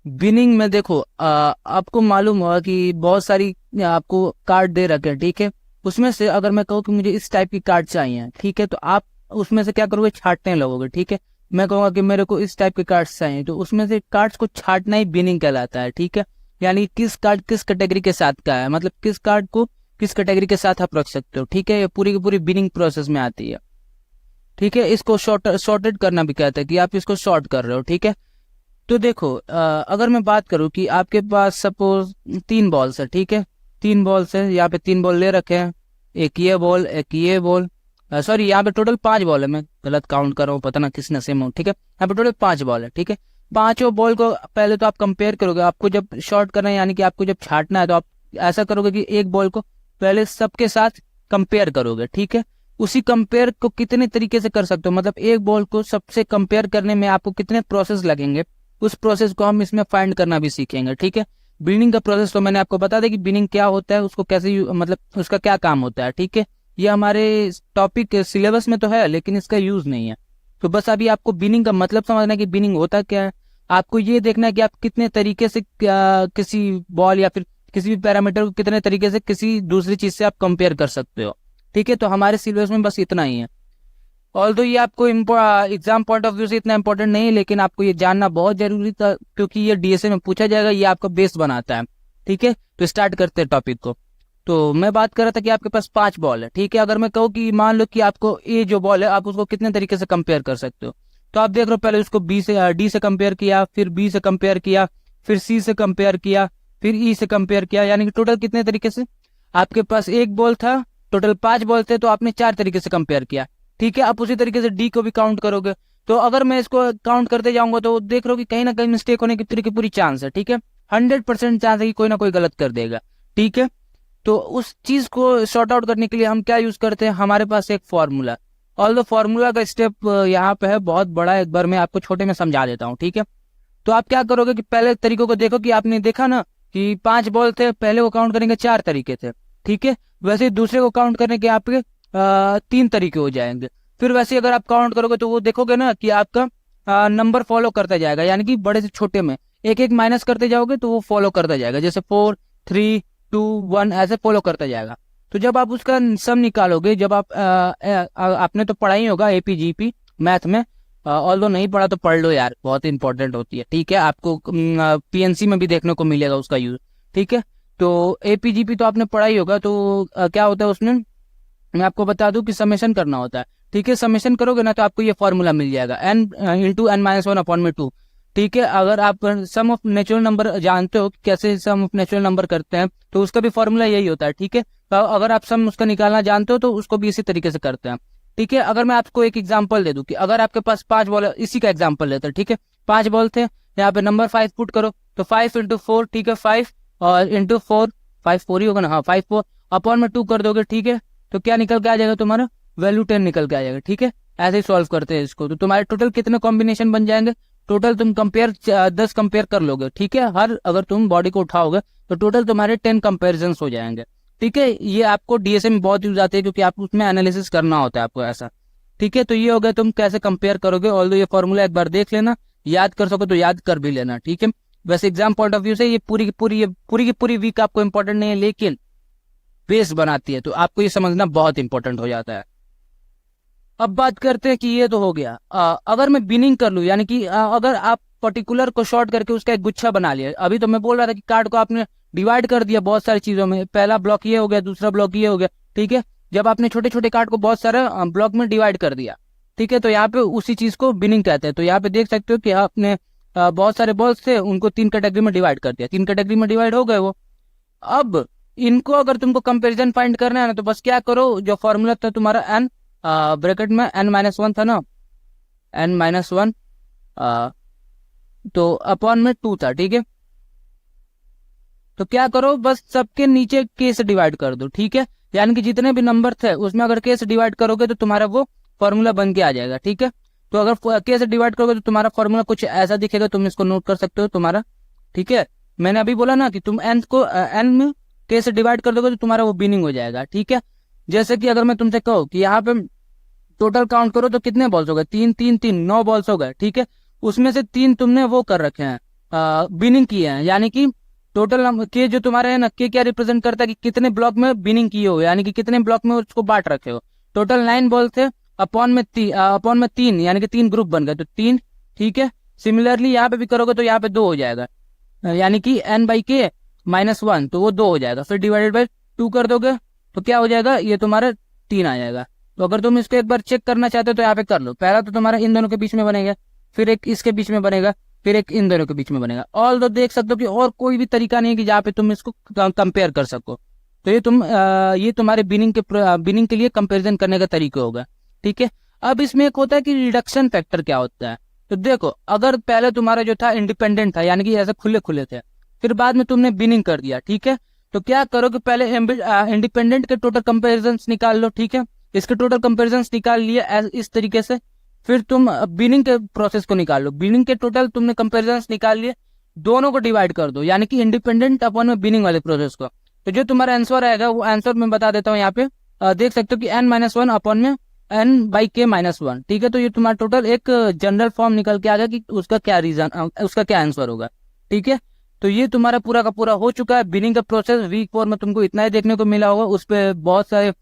बिनिंग में देखो आपको मालूम होगा कि बहुत सारी आपको कार्ड दे रखे हैं, ठीक है। उसमें से अगर मैं कहूँ कि मुझे इस टाइप की कार्ड चाहिए, ठीक है, तो आप उसमें से क्या करोगे, छांटने लगोगे, ठीक है। मैं कहूंगा कि मेरे को इस टाइप के कार्ड्स चाहिए, तो उसमें से कार्ड्स को छांटना ही बिनिंग कहलाता है, ठीक है। यानी किस कार्ड किस कैटेगरी के साथ का है, मतलब किस कार्ड को किस कैटेगरी के साथ आप रख सकते हो, ठीक है। ये पूरी की पूरी बिनिंग प्रोसेस में आती है, ठीक है। इसको सॉर्टेड करना भी कहते हैं कि आप इसको सॉर्ट कर रहे हो, ठीक है। तो देखो अगर मैं बात करूं कि आपके पास सपोज 3 बॉल्स है, ठीक है, 3 बॉल्स है, यहाँ पे 3 बॉल ले रखे हैं, एक ये बॉल एक ये बॉल, सॉरी यहाँ पे टोटल 5 बॉल है, मैं गलत काउंट कर रहा हूँ, पता ना किस नशे में हूँ, ठीक है। यहाँ पे टोटल 5 बॉल है, ठीक है। पांचों बॉल को पहले तो आप कंपेयर करोगे, आपको जब शॉर्ट करना है यानी कि आपको जब छाटना है तो आप ऐसा करोगे कि एक बॉल को पहले सबके साथ कंपेयर करोगे, ठीक है। उसी कंपेयर को कितने तरीके से कर सकते हो, मतलब एक बॉल को सबसे कंपेयर करने में आपको कितने प्रोसेस लगेंगे, उस प्रोसेस को हम इसमें फाइंड करना भी सीखेंगे, ठीक है। बिनिंग का प्रोसेस तो मैंने आपको बता दिया कि बिनिंग क्या होता है, उसको कैसे मतलब उसका क्या काम होता है, ठीक है। ये हमारे टॉपिक सिलेबस में तो है, लेकिन इसका यूज नहीं है। तो बस अभी आपको बिनिंग का मतलब समझना है कि बिनिंग होता क्या है। आपको ये देखना है कि आप कितने तरीके से किसी बॉल या फिर किसी भी पैरामीटर को कितने तरीके से किसी दूसरी चीज से आप कंपेयर कर सकते हो, ठीक है। तो हमारे सिलेबस में बस इतना ही है। ऑल्दो ये आपको एग्जाम पॉइंट ऑफ व्यू से इतना इंपॉर्टेंट नहीं है, लेकिन आपको ये जानना बहुत जरूरी था, क्योंकि ये डीएसए में पूछा जाएगा, ये आपका बेस बनाता है, ठीक है। तो स्टार्ट करते हैं टॉपिक को। तो मैं बात कर रहा था कि आपके पास 5 बॉल है, ठीक है। अगर मैं कहूँ कि मान लो कि आपको ये जो बॉल है आप उसको कितने तरीके से कंपेयर कर सकते हो, तो आप देख रहे हो पहले उसको डी से कंपेयर किया, फिर बी से कंपेयर किया, फिर सी से कंपेयर किया, फिर ई से कंपेयर किया, यानी कि टोटल कितने तरीके से आपके पास एक बॉल था, टोटल 5 बॉल थे, तो आपने 4 तरीके से कंपेयर किया, ठीक है। आप उसी तरीके से डी को भी काउंट करोगे, तो अगर मैं इसको काउंट करते जाऊंगा तो देख रहे हो कि कहीं ना कहीं मिस्टेक होने की पूरी चांस है, ठीक है। 100% चांस है कि कोई ना कोई गलत कर देगा, ठीक है। तो उस चीज को सॉर्ट आउट करने के लिए हम क्या यूज करते हैं, हमारे पास एक फॉर्मूला। और दो फॉर्मूला का स्टेप यहाँ पे है बहुत बड़ा, एक बार मैं आपको छोटे में समझा देता हूँ, ठीक है। तो आप क्या करोगे कि पहले तरीकों को देखो कि आपने देखा ना कि 5 बॉल थे, पहले को काउंट करेंगे 4 तरीके थे, ठीक है। वैसे ही दूसरे को काउंट करने के आपके 3 तरीके हो जाएंगे। फिर वैसे अगर आप काउंट करोगे तो वो देखोगे ना कि आपका नंबर फॉलो करता जाएगा, यानी कि बड़े से छोटे में एक एक माइनस करते जाओगे तो वो फॉलो करता जाएगा, जैसे 4 3 2 1 ऐसे फॉलो करता जाएगा। तो जब आप उसका सम निकालोगे, जब आप आपने तो पढ़ा ही होगा एपीजीपी मैथ में, ऑल्दो नहीं पढ़ा तो पढ़ लो यार, बहुत इंपॉर्टेंट होती है, ठीक है। आपको पीएनसी में भी देखने को मिलेगा उसका यूज, ठीक है। तो एपीजीपी तो आपने पढ़ा ही होगा। तो क्या होता है उसमें, मैं आपको बता दूं कि समेशन करना होता है, ठीक है। समेशन करोगे ना तो आपको ये फॉर्मूला मिल जाएगा, n into n minus one upon में 2, ठीक है। अगर आप सम ऑफ नेचुरल नंबर जानते हो कि कैसे सम ऑफ नेचुरल नंबर करते हैं, तो उसका भी फॉर्मूला यही होता है, ठीक है। तो अगर आप सम उसका निकालना जानते हो तो उसको भी इसी तरीके से करते हैं, ठीक है। अगर मैं आपको एक एग्जांपल दे दूं कि अगर आपके पास 5 बॉल, इसी का एग्जांपल लेते हैं, ठीक है। 5 बॉल थे, यहाँ पे नंबर 5 पुट करो, तो 5 इंटू 4, ठीक है, 5 और इंटू 4, 5 4 ही होगा ना, हाँ 5 4 अपॉन में 2 कर दोगे, ठीक है। तो क्या निकल के आ जाएगा तुम्हारा, वैल्यू 10 निकल के आ जाएगा, ठीक है। ऐसे ही सॉल्व करते हैं इसको। तो तुम्हारे टोटल कितने कॉम्बिनेशन बन जाएंगे, टोटल तुम कंपेयर 10 कंपेयर कर लोगे, ठीक है। हर अगर तुम बॉडी को उठाओगे तो टोटल तुम्हारे 10 कंपेरिजन हो जाएंगे, ठीक है। ये आपको डीएसए में बहुत यूज आते हैं क्योंकि आपको उसमें एनालिसिस करना होता है आपको ऐसा, ठीक है। तो ये हो गया तुम कैसे कंपेयर करोगे। ऑल्दो ये फॉर्मूला एक बार देख लेना, याद कर सको तो याद कर भी लेना, ठीक है। वैसे एग्जाम पॉइंट ऑफ व्यू से ये पूरी की पूरी वीक आपको इंपॉर्टेंट नहीं है, लेकिन बेस बनाती है, तो आपको ये समझना बहुत इंपॉर्टेंट हो जाता है। अब बात करते हैं कि ये तो हो गया। अगर मैं बिनिंग कर लूं, यानी कि अगर आप पर्टिकुलर को शॉर्ट करके उसका एक गुच्छा बना लिया, अभी तो मैं बोल रहा था कि कार्ड को आपने डिवाइड कर दिया बहुत सारी चीजों में, पहला ब्लॉक ये हो गया, दूसरा ब्लॉक ये हो गया, ठीक है। जब आपने छोटे छोटे कार्ड को बहुत सारे ब्लॉक में डिवाइड कर दिया, ठीक है, तो यहाँ पे उसी चीज को बिनिंग कहते हैं। तो यहाँ पे देख सकते हो कि आपने बहुत सारे बॉल्स थे, उनको 3 कैटेगरी में डिवाइड कर दिया, 3 कैटेगरी में डिवाइड हो गए वो। अब इनको अगर तुमको कंपैरिजन फाइंड करना है ना, तो बस क्या करो, जो फॉर्मूला था तुम्हारा एन ब्रैकेट में n-1 था ना, n-1 तो अपॉन में 2 था, ठीक है। तो क्या करो, बस सबके नीचे के से डिवाइड कर दो, ठीक है। यानी कि जितने भी नंबर थे उसमें अगर के से डिवाइड करोगे तो तुम्हारा वो फॉर्मूला बन के आ जाएगा, ठीक है। तो अगर के से डिवाइड करोगे तो तुम्हारा फॉर्मूला कुछ ऐसा दिखेगा, तुम इसको नोट कर सकते हो तुम्हारा, ठीक है। मैंने अभी बोला ना कि तुम एन को एन में के से डिवाइड कर दोगे तो तुम्हारा वो बिनिंग हो जाएगा, ठीक है। जैसे कि अगर मैं तुमसे कहूँ कि यहाँ पे टोटल काउंट करो तो कितने बॉल्स हो गए, 3 3 3 9 बॉल्स हो गए, ठीक है। उसमें से 3 तुमने वो कर रखे हैं, बिनिंग किए हैं, यानी कि टोटल के जो तुम्हारे है ना, के क्या रिप्रेजेंट करता है कि कितने ब्लॉक में बिनिंग किए हो, यानी कि कितने ब्लॉक में उसको बांट रखे हो। टोटल 9 बॉल थे, अपॉन में 3, यानी कि 3 ग्रुप बन गए, तो 3, ठीक है। सिमिलरली यहाँ पे भी करोगे तो यहाँ पे 2 हो जाएगा, यानी कि n/k-1 तो वो 2 हो जाएगा। फिर डिवाइडेड बाई 2 कर दोगे तो क्या हो जाएगा, ये तुम्हारा 3 आ जाएगा। तो अगर तुम इसको एक बार चेक करना चाहते हो तो यहाँ पे कर लो। पहला तो तुम्हारा इन दोनों के बीच में बनेगा, फिर एक इसके बीच में बनेगा, फिर एक इन दोनों के बीच में बनेगा। ऑल दो देख सकते हो कि और कोई भी तरीका नहीं है कि जहाँ पे तुम इसको कंपेयर कर सको। तो ये तुम्हारे बिनिंग के लिए कंपेरिजन करने का तरीका होगा, ठीक है। अब इसमें एक होता है कि रिडक्शन फैक्टर क्या होता है। तो देखो, अगर पहले तुम्हारा जो था इंडिपेंडेंट था, यानी कि ऐसे खुले खुले थे, फिर बाद में तुमने बिनिंग कर दिया, ठीक है। तो क्या करो कि पहले इंडिपेंडेंट के टोटल कंपेरिजन निकाल लो, ठीक है। इसके टोटल कंपेरिजन निकाल लिए इस तरीके से, फिर तुम बिनिंग के प्रोसेस को निकाल लो। बिनिंग के टोटल तुमने कंपेरिजन निकाल लिए, दोनों को डिवाइड कर दो, यानी कि इंडिपेंडेंट अपॉन में बिनिंग वाले प्रोसेस को। तो जो तुम्हारा आंसर आएगा वो आंसर मैं बता देता हूँ यहाँ पे, देख सकते हो कि n-1 अपॉन में n/k-1, ठीक है। तो ये तुम्हारा टोटल एक जनरल फॉर्म निकल के आ गया कि उसका क्या रीजन, उसका क्या आंसर होगा, ठीक है। तो ये तुम्हारा पूरा का पूरा हो चुका है बिनिंग का प्रोसेस। वीक 4 में तुमको इतना ही देखने को मिला होगा। उस पर बहुत सारे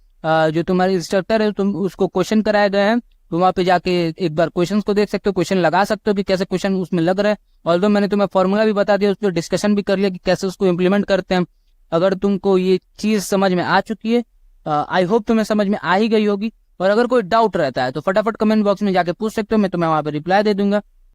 जो तुम्हारे इंस्ट्रक्टर है, तुम उसको क्वेश्चन कराए गए हैं, तो वहाँ पे जाके एक बार क्वेश्चंस को देख सकते हो, क्वेश्चन लगा सकते हो कि कैसे क्वेश्चन उसमें लग रहा है। ऑल्दो मैंने तुम्हें फॉर्मूला भी बता दिया, उस पर डिस्कशन भी कर लिया कि कैसे उसको इम्प्लीमेंट करते हैं। अगर तुमको ये चीज समझ में आ चुकी है, आई होप तुम्हें समझ में आ ही गई होगी। और अगर कोई डाउट रहता है तो फटाफट कमेंट बॉक्स में जाके पूछ सकते हो, मैं तुम्हें वहाँ पे रिप्लाई दे दूंगा।